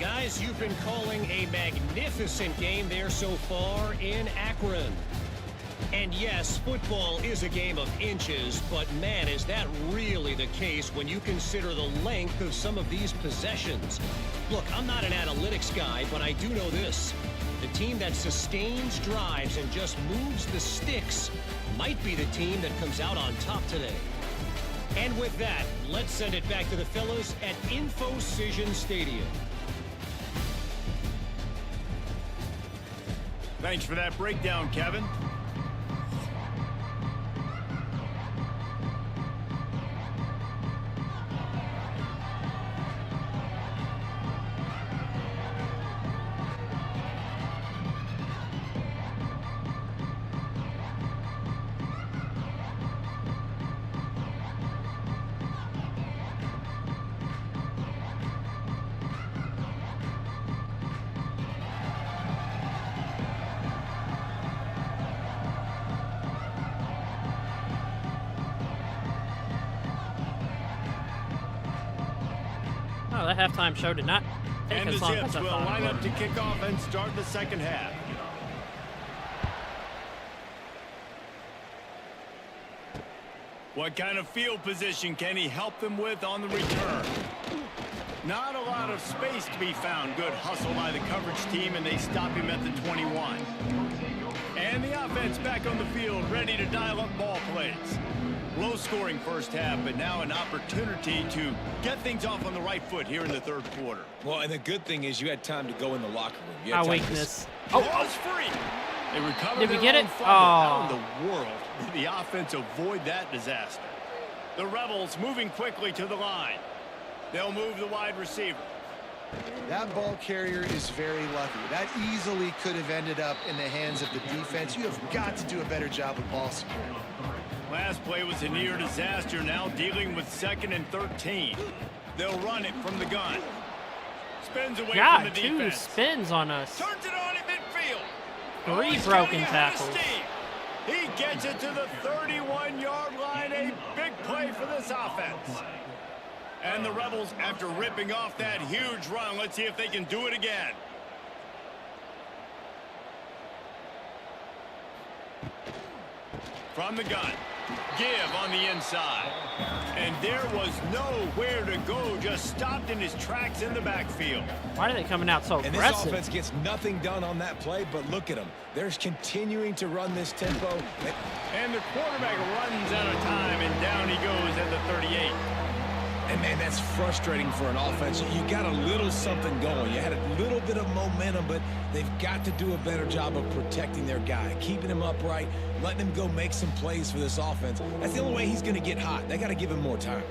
Guys, you've been calling a magnificent game there so far in Akron. And yes, football is a game of inches, but man, is that really the case when you consider the length of some of these possessions. Look, I'm not an analytics guy, but I do know this. The team that sustains drives and just moves the sticks might be the team that comes out on top today. And with that, let's send it back to the fellas at InfoCision Stadium. Thanks for that breakdown, Kevin. Oh, that halftime show did not take And the as long Zips as I will thought line it up would. to kick off and start the second half. What kind of field position can he help them with on the return? Not a lot of space to be found. Good hustle by the coverage team, and they stop him at the 21. And the offense back on the field, ready to dial up ball plays. Low-scoring first half, but now an opportunity to get things off on the right foot here in the third quarter. Well, and the good thing is you had time to go in the locker room. You had Our time to weakness. Ball's free. They recover Did we their get own it? fumble. How in Oh. the world did the offense avoid that disaster? The Rebels moving quickly to the line. They'll move the wide receiver. That ball carrier is very lucky. That easily could have ended up in the hands of the defense. You have got to do a better job with ball security. Last play was a near disaster, now dealing with 2nd and 13. They'll run it from the gun. Spins away from God, the 2 defense. spins on us. Turns it on at midfield. 3 he's broken getting ahead of tackles. steam. He gets it to the 31-yard line. A big play for this offense. And the Rebels, after ripping off that huge run, let's see if they can do it again. From the gun. Give on the inside. And there was nowhere to go. Just stopped in his tracks in the backfield. Why are they coming out so And this aggressive? offense gets nothing done on that play, but look at them. They're continuing to run this tempo. And the quarterback runs out of time, and down he goes at the 38. And, man, that's frustrating for an offense. You got a little something going. You had a little bit of momentum, but they've got to do a better job of protecting their guy, keeping him upright, letting him go make some plays for this offense. That's the only way he's going to get hot. They got to give him more time.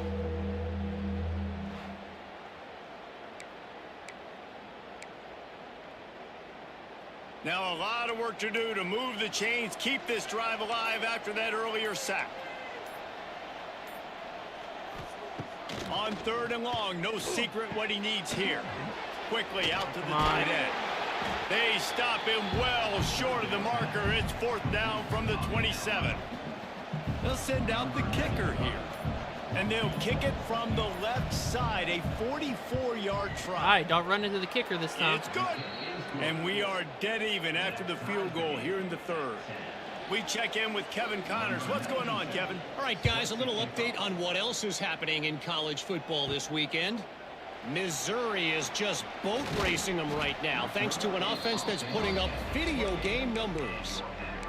Now a lot of work to do to move the chains, keep this drive alive after that earlier sack. On 3rd and long, no secret what he needs here. Quickly out to the tight end. They stop him well short of the marker. It's 4th down from the 27. They'll send out the kicker here. And they'll kick it from the left side, a 44-yard try. All right, don't run into the kicker this time. It's good. And we are dead even after the field goal here in the 3rd. We check in with Kevin Connors. What's going on, Kevin? All right, guys, a little update on what else is happening in college football this weekend. Missouri is just boat racing them right now, thanks to an offense that's putting up video game numbers.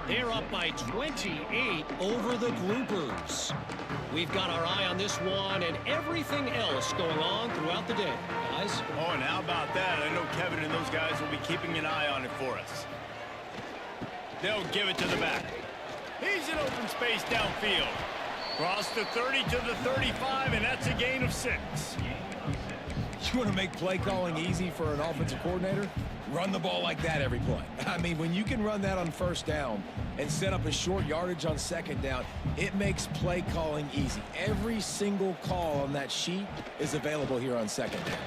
They're up by 28 over the Groupers. We've got our eye on this one and everything else going on throughout the day, guys. Oh, and how about that? I know Kevin and those guys will be keeping an eye on it for us. They'll give it to the back. He's in open space downfield. Cross the 30 to the 35, and that's a gain of 6. You want to make play calling easy for an offensive coordinator? Run the ball like that every play. I mean, when you can run that on 1st down and set up a short yardage on 2nd down, it makes play calling easy. Every single call on that sheet is available here on 2nd down.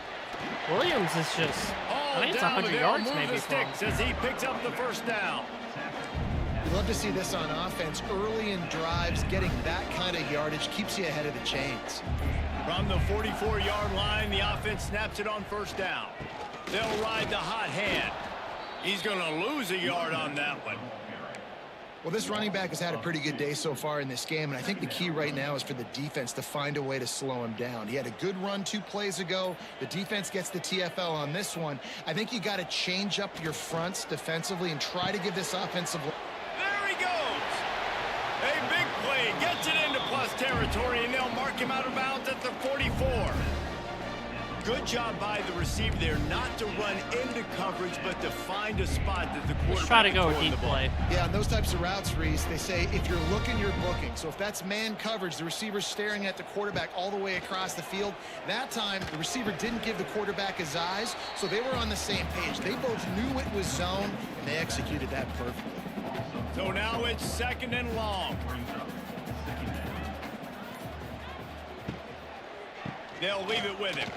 Williams is just, I think it's 100 yards maybe from him. As he picks up the 1st down. You love to see this on offense. Early in drives, getting that kind of yardage keeps you ahead of the chains. From the 44-yard line, the offense snaps it on 1st down. They'll ride the hot hand. He's going to lose a yard on that one. Well, this running back has had a pretty good day so far in this game, and I think the key right now is for the defense to find a way to slow him down. He had a good run 2 plays ago. The defense gets the TFL on this one. I think you got to change up your fronts defensively and try to give this offensive... There he goes. A big play. Gets it into plus territory, and they'll mark him out of bounds at the 44. Good job by the receiver there not to run into coverage, but to find a spot that the quarterback Let's try to go can deep play. Yeah, on those types of routes, Reese, they say if you're looking, you're booking. So if that's man coverage, the receiver's staring at the quarterback all the way across the field. That time, the receiver didn't give the quarterback his eyes, so they were on the same page. They both knew it was zone, and they executed that perfectly. So now it's 2nd and long. They'll leave it with him.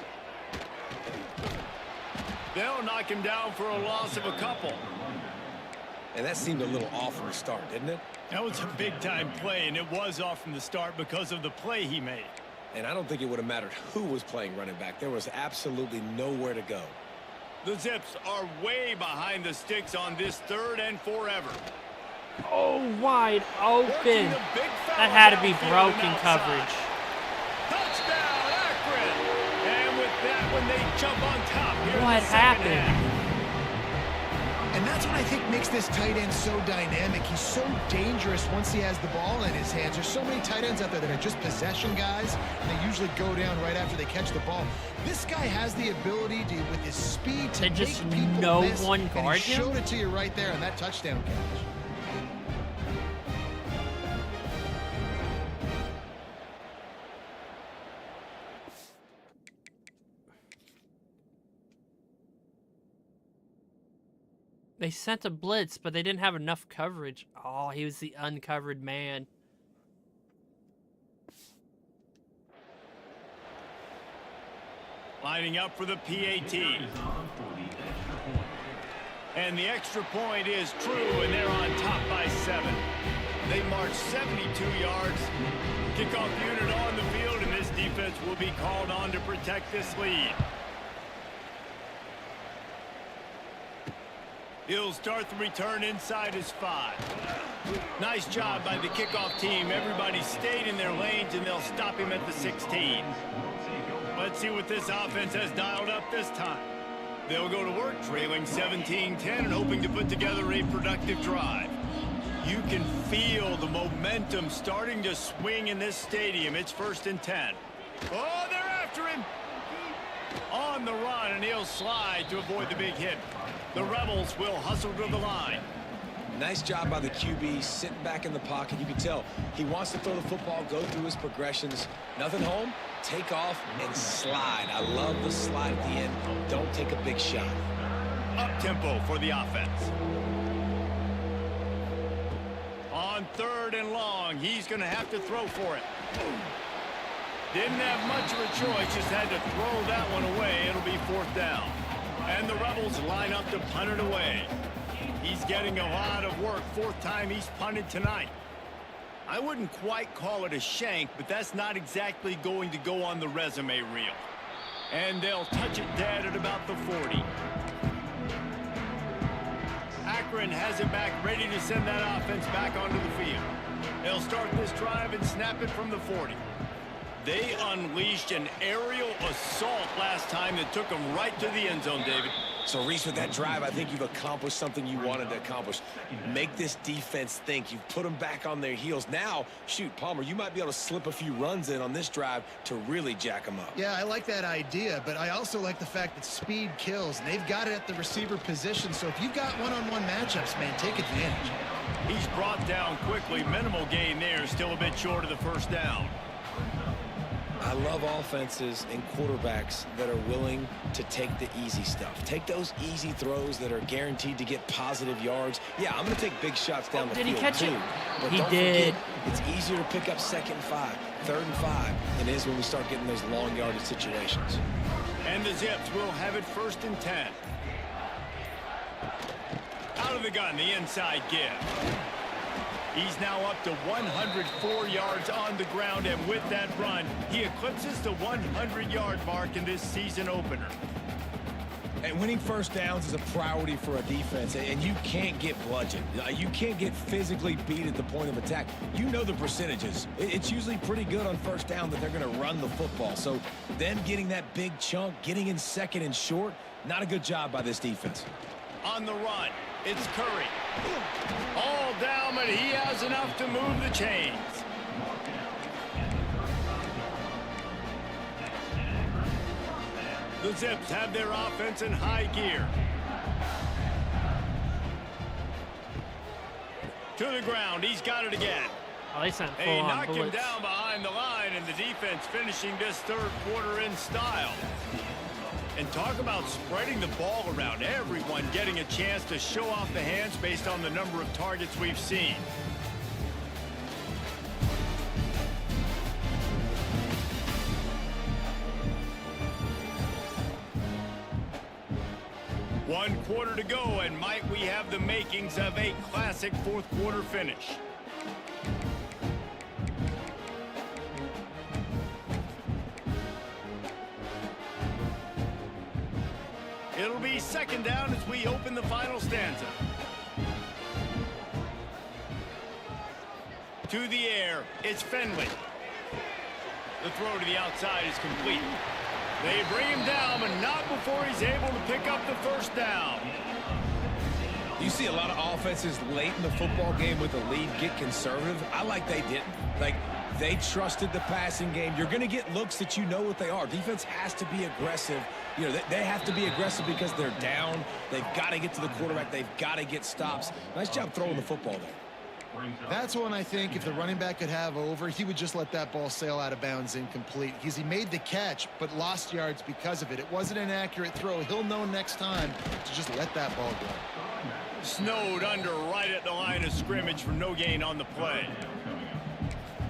They'll knock him down for a loss of a couple. And that seemed a little off from the start, didn't it? That was a big-time play, and it was off from the start because of the play he made. And I don't think it would have mattered who was playing running back. There was absolutely nowhere to go. The Zips are way behind the sticks on this 3rd and forever. Oh, wide open. That had to be broken coverage. Touchdown, Akron! And with that one, they jump on top here. What happened? And that's what I think makes this tight end so dynamic. He's so dangerous once he has the ball in his hands. There's so many tight ends out there that are just possession guys, and they usually go down right after they catch the ball. This guy has the ability to, with his speed, to And just make people no miss, one and guard he him? showed it to you right there on that touchdown catch. They sent a blitz, but they didn't have enough coverage. Oh, he was the uncovered man. Lining up for the PAT. And the extra point is true, and they're on top by 7. They march 72 yards. Kickoff unit on the field, and this defense will be called on to protect this lead. He'll start the return inside his 5. Nice job by the kickoff team. Everybody stayed in their lanes, and they'll stop him at the 16. Let's see what this offense has dialed up this time. They'll go to work trailing 17-10 and hoping to put together a productive drive. You can feel the momentum starting to swing in this stadium. It's 1st and 10. Oh, they're after him. On the run, and he'll slide to avoid the big hit. The Rebels will hustle to the line. Nice job by the QB, sitting back in the pocket. You can tell he wants to throw the football, go through his progressions. Nothing home, take off, and slide. I love the slide at the end. Don't take a big shot. Up-tempo for the offense. On 3rd and long, he's going to have to throw for it. Didn't have much of a choice, just had to throw that one away. It'll be 4th down. And the Rebels line up to punt it away. He's getting a lot of work. 4th time he's punted tonight. I wouldn't quite call it a shank, but that's not exactly going to go on the resume reel. And they'll touch it dead at about the 40. Akron has it back, ready to send that offense back onto the field. They'll start this drive and snap it from the 40. They unleashed an aerial assault last time that took them right to the end zone, David. So, Reese, with that drive, I think you've accomplished something you wanted to accomplish. Make this defense think. You've put them back on their heels. Now, shoot, Palmer, you might be able to slip a few runs in on this drive to really jack them up. Yeah, I like that idea, but I also like the fact that speed kills, and they've got it at the receiver position. So if you've got one-on-one matchups, man, take advantage. He's brought down quickly. Minimal gain there, still a bit short of the 1st down. I love offenses and quarterbacks that are willing to take the easy stuff. Take those easy throws that are guaranteed to get positive yards. Yeah, I'm going to take big shots down the field, did he catch it? But He don't did. forget, it's easier to pick up 2nd and 5, 3rd and 5 than it is when we start getting those long yardage situations. And the Zips will have it 1st and 10. Out of the gun, the inside give. He's now up to 104 yards on the ground, and with that run, he eclipses the 100-yard mark in this season opener. And winning 1st downs is a priority for a defense, and you can't get bludgeoned. You can't get physically beat at the point of attack. You know the percentages. It's usually pretty good on 1st down that they're going to run the football. So them getting that big chunk, getting in 2nd and short, not a good job by this defense. On the run, it's Curry. All down, but he has enough to move the chains. The Zips have their offense in high gear. To the ground, he's got it again. Oh, they sent They full-on knock him bullets. down behind the line, and the defense finishing this 3rd quarter in style. And talk about spreading the ball around. Everyone getting a chance to show off the hands based on the number of targets we've seen. One quarter to go, and might we have the makings of a classic 4th quarter finish. It'll be 2nd down as we open the final stanza. To the air, it's Finley. The throw to the outside is complete. They bring him down, but not before he's able to pick up the 1st down. You see a lot of offenses late in the football game with a lead get conservative. I like they didn't. Like, they trusted the passing game. You're going to get looks that you know what they are. Defense has to be aggressive. You know, they have to be aggressive because they're down. They've got to get to the quarterback. They've got to get stops. Nice job throwing the football there. That's one I think if the running back could have over, he would just let that ball sail out of bounds incomplete. Because he made the catch, but lost yards because of it. It wasn't an accurate throw. He'll know next time to just let that ball go. Snowed under right at the line of scrimmage for no gain on the play.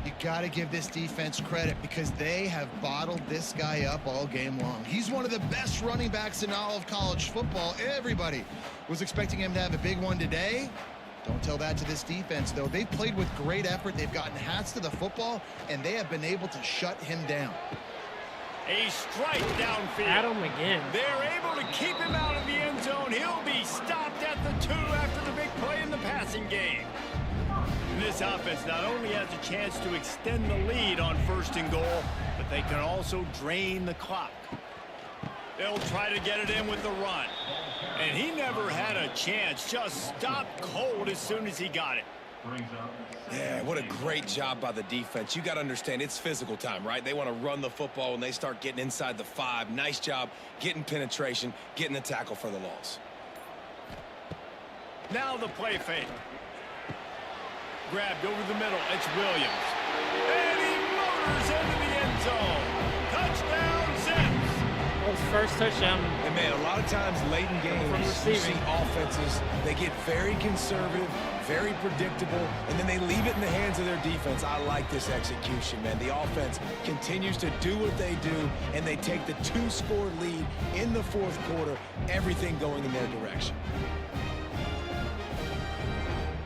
You got to give this defense credit because they have bottled this guy up all game long. He's one of the best running backs in all of college football. Everybody was expecting him to have a big one today. Don't tell that to this defense, though. They've played with great effort. They've gotten hats to the football, and they have been able to shut him down. A strike downfield. At him again. They're able to keep him out of the end zone. He'll be stopped at the 2 after the big play in the passing game. And this offense not only has a chance to extend the lead on 1st and goal, but they can also drain the clock. They'll try to get it in with the run. And he never had a chance. Just stopped cold as soon as he got it. Yeah, what a great job by the defense. You got to understand, it's physical time, right? They want to run the football when they start getting inside the 5. Nice job getting penetration, getting the tackle for the loss. Now the play fake. Grabbed over the middle. It's Williams. And he motors into the end zone. Touchdown, Zips. His first touchdown. And man, a lot of times late in games, you see offenses, they get very conservative, very predictable, and then they leave it in the hands of their defense. I like this execution, man. The offense continues to do what they do, and they take the 2-score lead in the fourth quarter, everything going in their direction.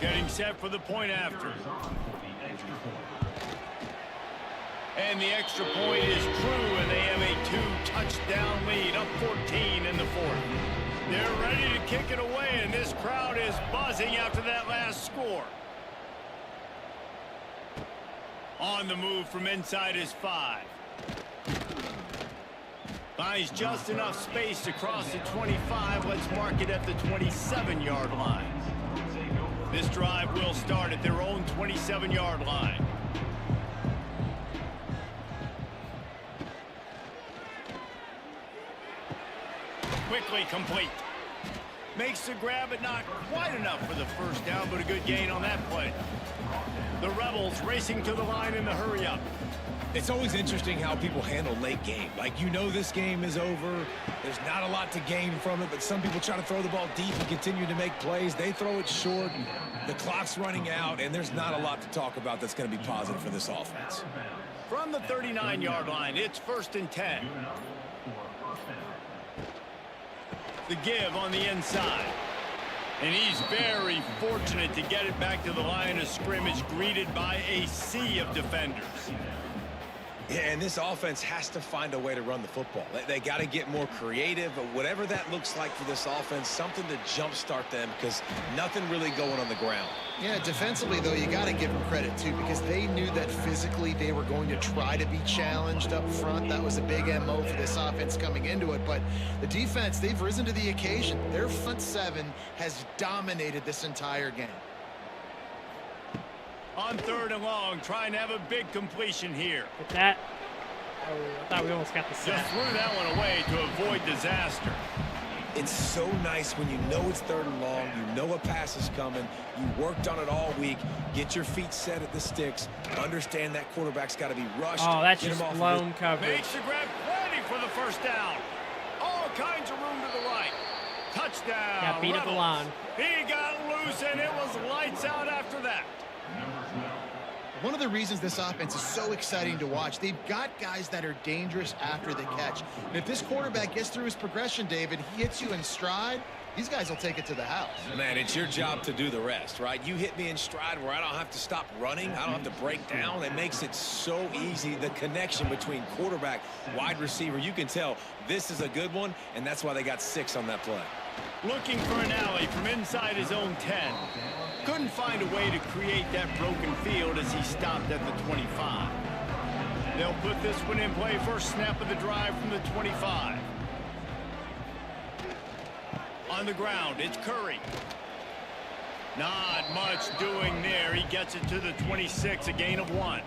Getting set for the point after. And the extra point is true, and they have a 2-touchdown lead, up 14 in the fourth. They're ready to kick it away, and this crowd is buzzing after that last score. On the move from inside his 5. Finds just enough space to cross the 25. Let's mark it at the 27-yard line. This drive will start at their own 27-yard line. Quickly complete. Makes the grab, but not quite enough for the first down, but a good gain on that play. The Rebels racing to the line in the hurry-up. It's always interesting how people handle late game. Like, you know this game is over. There's not a lot to gain from it, but some people try to throw the ball deep and continue to make plays. They throw it short. The clock's running out, and there's not a lot to talk about that's going to be positive for this offense. From the 39-yard line, it's 1st and 10. The give on the inside. And he's very fortunate to get it back to the line of scrimmage, greeted by a sea of defenders. Yeah, and this offense has to find a way to run the football. They got to get more creative, but whatever that looks like for this offense, something to jumpstart them, because nothing really going on the ground. Yeah, defensively, though, you got to give them credit, too, because they knew that physically they were going to try to be challenged up front. That was a big MO for this offense coming into it. But the defense, they've risen to the occasion. Their front 7 has dominated this entire game. On 3rd and long, trying to have a big completion here. With that, oh, I thought we almost got the sack. Just threw that one away to avoid disaster. It's so nice when you know it's 3rd and long, you know a pass is coming, you worked on it all week, get your feet set at the sticks, understand that quarterback's got to be rushed. Oh, that's just blown coverage. Makes the grab, ready for the first down. All kinds of room to the right. Touchdown. Got beat at the line. He got loose, and it was lights out after that. One of the reasons this offense is so exciting to watch, they've got guys that are dangerous after the catch. And if this quarterback gets through his progression, David, he hits you in stride, these guys will take it to the house. Man, it's your job to do the rest, right? You hit me in stride where I don't have to stop running. I don't have to break down. It makes it so easy, the connection between quarterback, wide receiver. You can tell this is a good one, and that's why they got 6 on that play. Looking for an alley from inside his own 10. Couldn't find a way to create that broken field as he stopped at the 25. They'll put this one in play, first snap of the drive from the 25. On the ground, it's Curry. Not much doing there. He gets it to the 26, a gain of 1.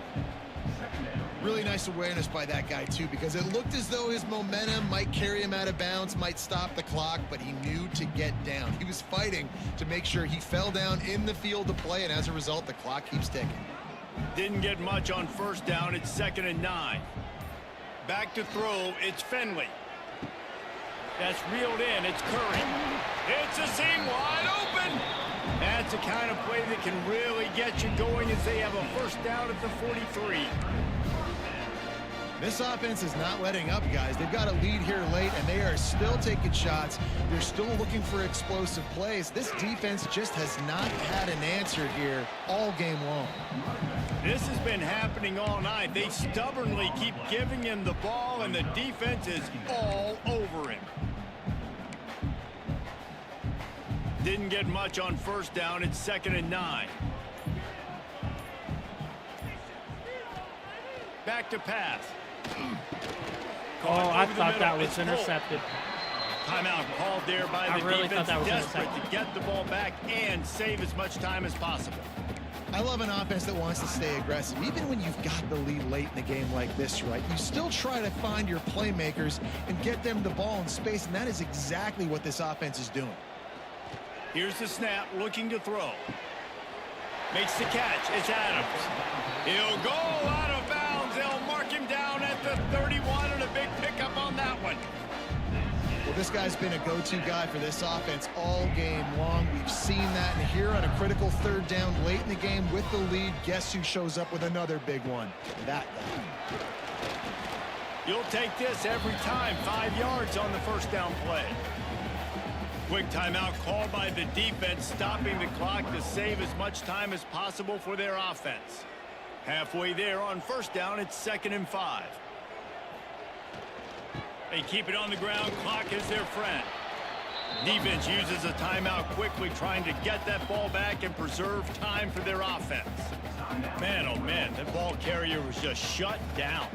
Really nice awareness by that guy, too, because it looked as though his momentum might carry him out of bounds, might stop the clock, but he knew to get down. He was fighting to make sure he fell down in the field to play, and as a result, the clock keeps ticking. Didn't get much on first down. It's 2nd and 9. Back to throw. It's Finley. That's reeled in. It's Curry. It's a seam wide open. That's the kind of play that can really get you going as they have a first down at the 43. This offense is not letting up, guys. They've got a lead here late, and they are still taking shots. They're still looking for explosive plays. This defense just has not had an answer here all game long. This has been happening all night. They stubbornly keep giving him the ball, and the defense is all over him. Didn't get much on first down. It's 2nd and 9. Back to pass. Oh, I thought that was intercepted. Timeout called there by the really defense. thought that was Desperate intercepted. to get the ball back and save as much time as possible. I love an offense that wants to stay aggressive. Even when you've got the lead late in a game like this, right, you still try to find your playmakers and get them the ball in space, and that is exactly what this offense is doing. Here's the snap, looking to throw. Makes the catch. It's Adams. He'll go out of bounds. They'll mark him down at the 31, and a big pickup on that one. this guy's been a go-to guy for this offense all game long. We've seen that, and here on a critical third down late in the game with the lead, guess who shows up with another big one? That guy. You'll take this every time. 5 yards on the first down play. Quick timeout called by the defense, stopping the clock to save as much time as possible for their offense. Halfway there on first down, it's 2nd and 5. They keep it on the ground. Clock is their friend. Defense uses a timeout quickly, trying to get that ball back and preserve time for their offense. Man, oh man, that ball carrier was just shut down.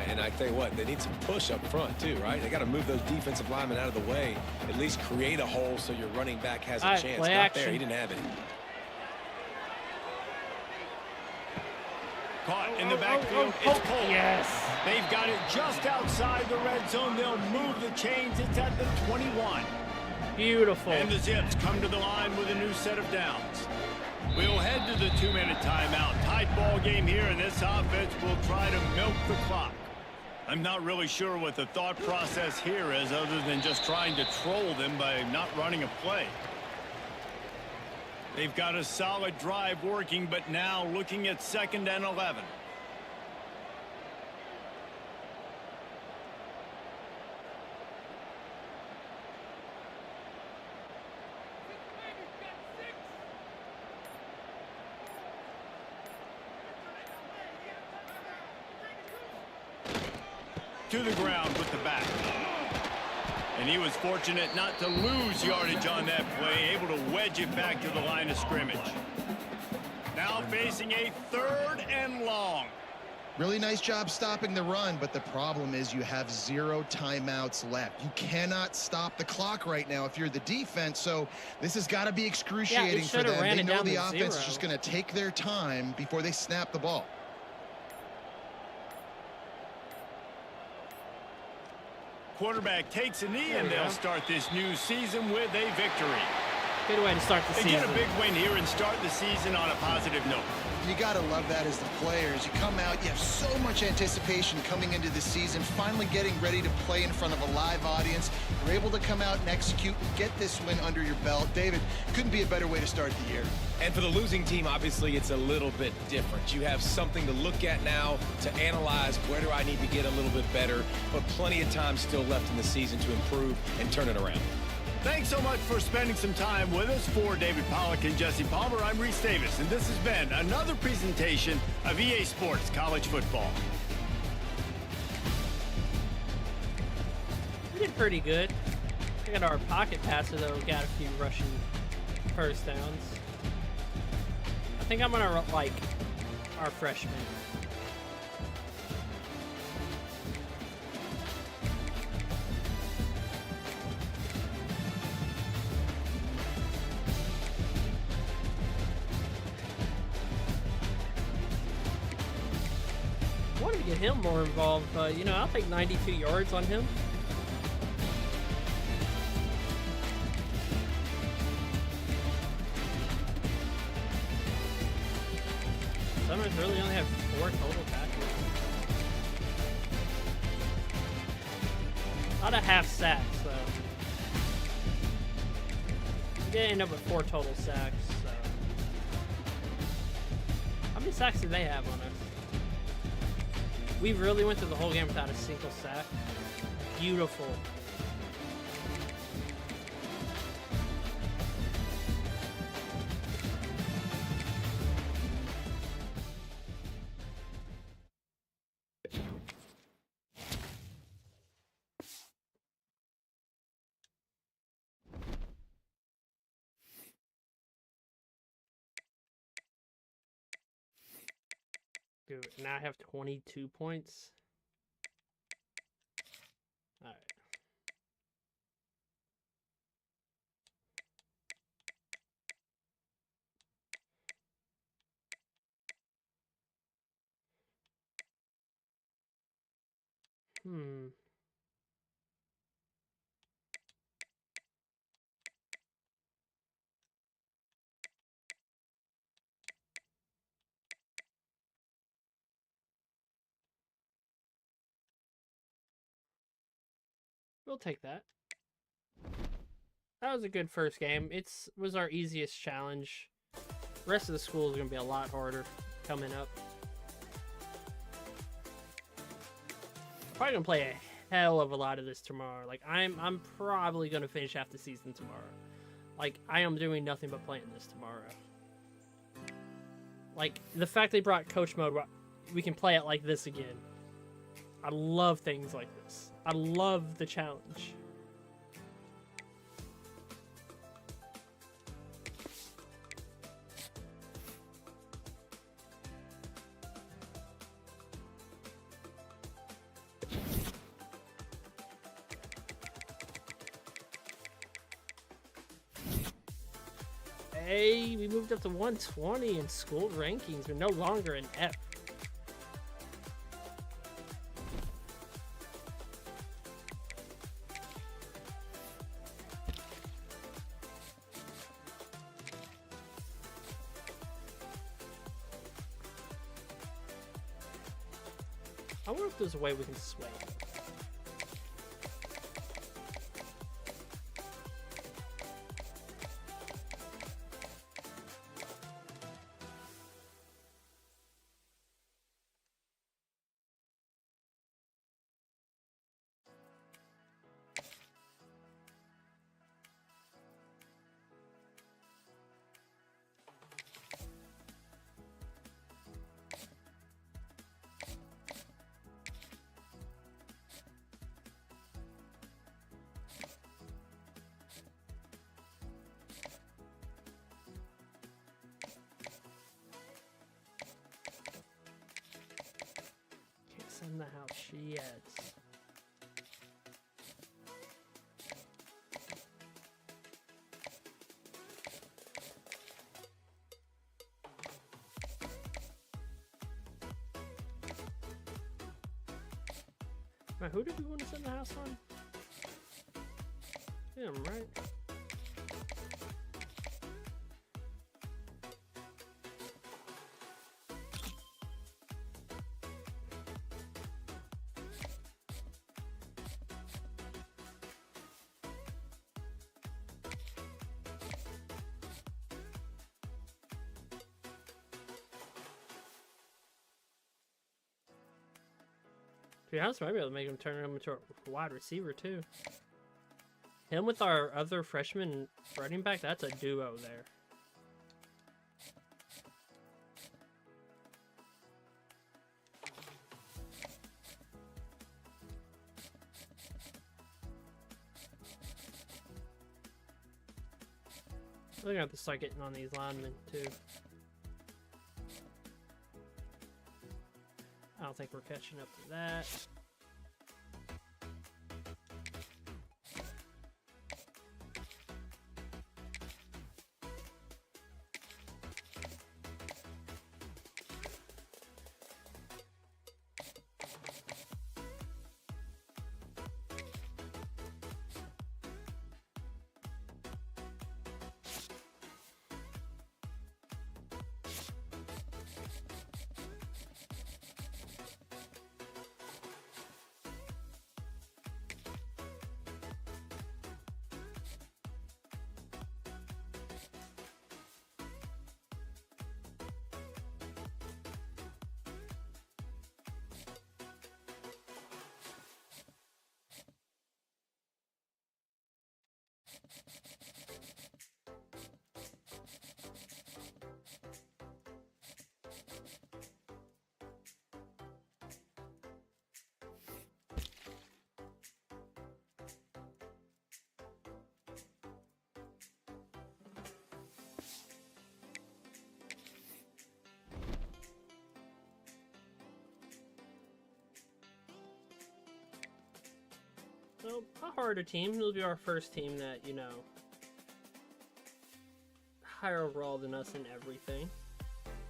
And I tell you what, they need some push up front too, right? They got to move those defensive linemen out of the way, at least create a hole so your running back has a chance. Not action. there, he didn't have it. Caught in the backfield, it's Cole. Yes. They've got it just outside the red zone. They'll move the chains. It's at the 21. Beautiful. And the Zips come to the line with a new set of downs. We'll head to the 2-minute timeout. Tight ball game here, and this offense will try to milk the clock. I'm not really sure what the thought process here is, other than just trying to troll them by not running a play. They've got a solid drive working, but now looking at 2nd and 11. To the ground with the back. And he was fortunate not to lose yardage on that play, able to wedge it back to the line of scrimmage. Now facing a 3rd and long. Really nice job stopping the run, but the problem is you have 0 timeouts left. You cannot stop the clock right now if you're the defense, so this has got to be excruciating for them. They know the offense is just going to take their time before they snap the ball. Quarterback takes a knee, and they'll start this new season with a victory. Good way to start the season. They get a big win here and start the season on a positive note. You got to love that as the players. You come out, you have so much anticipation coming into the season, finally getting ready to play in front of a live audience. You're able to come out and execute and get this win under your belt. David, couldn't be a better way to start the year. And for the losing team, obviously, it's a little bit different. You have something to look at now to analyze where do I need to get a little bit better, but plenty of time still left in the season to improve and turn it around. Thanks so much for spending some time with us. For David Pollack and Jesse Palmer, I'm Reese Davis, and this has been another presentation of EA Sports College Football. We did pretty good. I got our pocket passer, though. We got a few rushing first downs. I think I'm going to like our freshman. I wanted to get him more involved, but you know, I'll take 92 yards on him. Summers really only have 4 total tackles. A lot of half sacks, though. We did end up with 4 total sacks, so. How many sacks did they have on us? We really went through the whole game without a single sack. Beautiful. Dude, now I have 22 points. All right. We'll take that. that was a good first game. Was our easiest challenge. The rest of the school is going to be a lot harder coming up. Probably going to play a hell of a lot of this tomorrow. Like, I'm probably going to finish half the season tomorrow. Like, I am doing nothing but playing this tomorrow. Like, the fact they brought coach mode, we can play it like this again. I love things like this. I love the challenge. Hey, we moved up to 120 in school rankings. We're no longer an F. I wonder if there's a way we can sway. In the house she is. Now, who did we want to send the house on? Him, right? To be honest, might be able to make him turn him into a wide receiver too. Him with our other freshman running back, that's a duo there. We're gonna have to start getting on these linemen too. I don't think we're catching up to that. So, a harder team. It'll be our first team that, you know, higher overall than us in everything.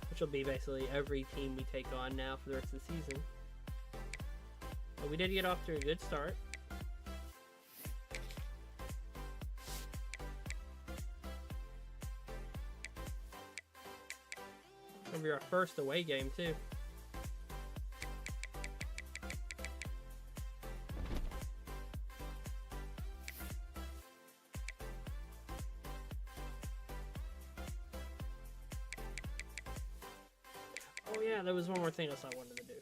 Which will be basically every team we take on now for the rest of the season. But we did get off to a good start. It'll be our first away game, too. Yeah, there was one more thing else I wanted to do.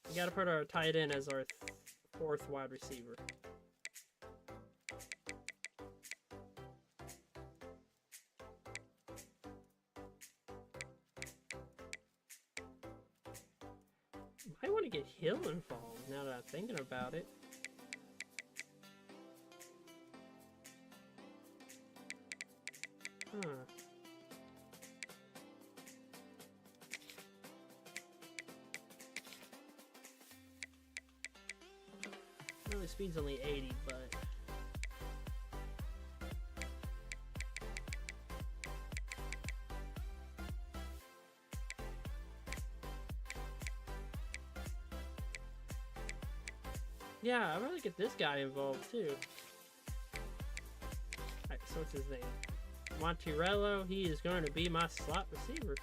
We gotta put our tight end as our fourth wide receiver. I want to get Hill involved now that I'm thinking about it. Huh. I know his speed's only 80, but... yeah, I'd rather get this guy involved too. Alright, so what's his name? Monterello, he is going to be my slot receiver.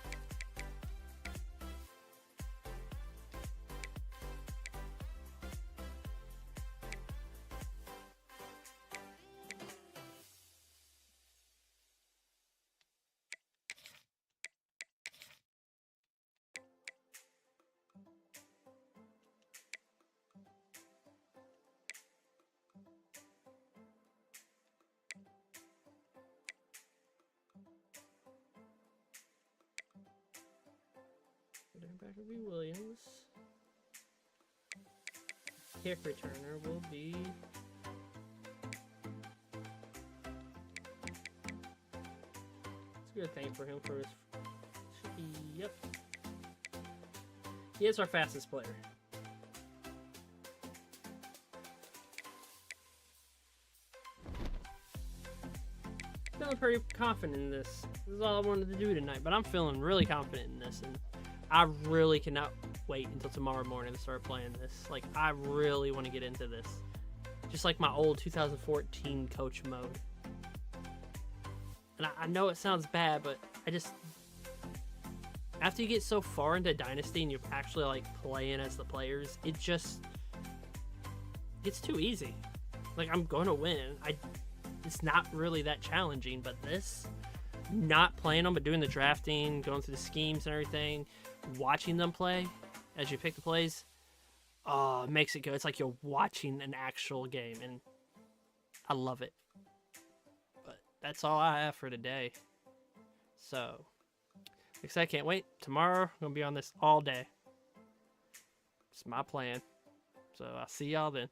Back will be Williams. Kick returner will be it's a good thing for him for his. Yep, he is our fastest player. Feeling pretty confident in this. This is all I wanted to do tonight, but I'm feeling really confident in this, and I really cannot wait until tomorrow morning to start playing this. Like, I really want to get into this. Just like my old 2014 coach mode. And I know it sounds bad, but I just... after you get so far into Dynasty and you're actually, like, playing as the players, it just... it's too easy. Like, I'm going to win. It's not really that challenging, but this... not playing them, but doing the drafting, going through the schemes and everything, watching them play as you pick the plays, it makes it go. It's like you're watching an actual game, and I love it. But that's all I have for today. So, like I said, I can't wait. Tomorrow, I'm going to be on this all day. It's my plan. So, I'll see y'all then.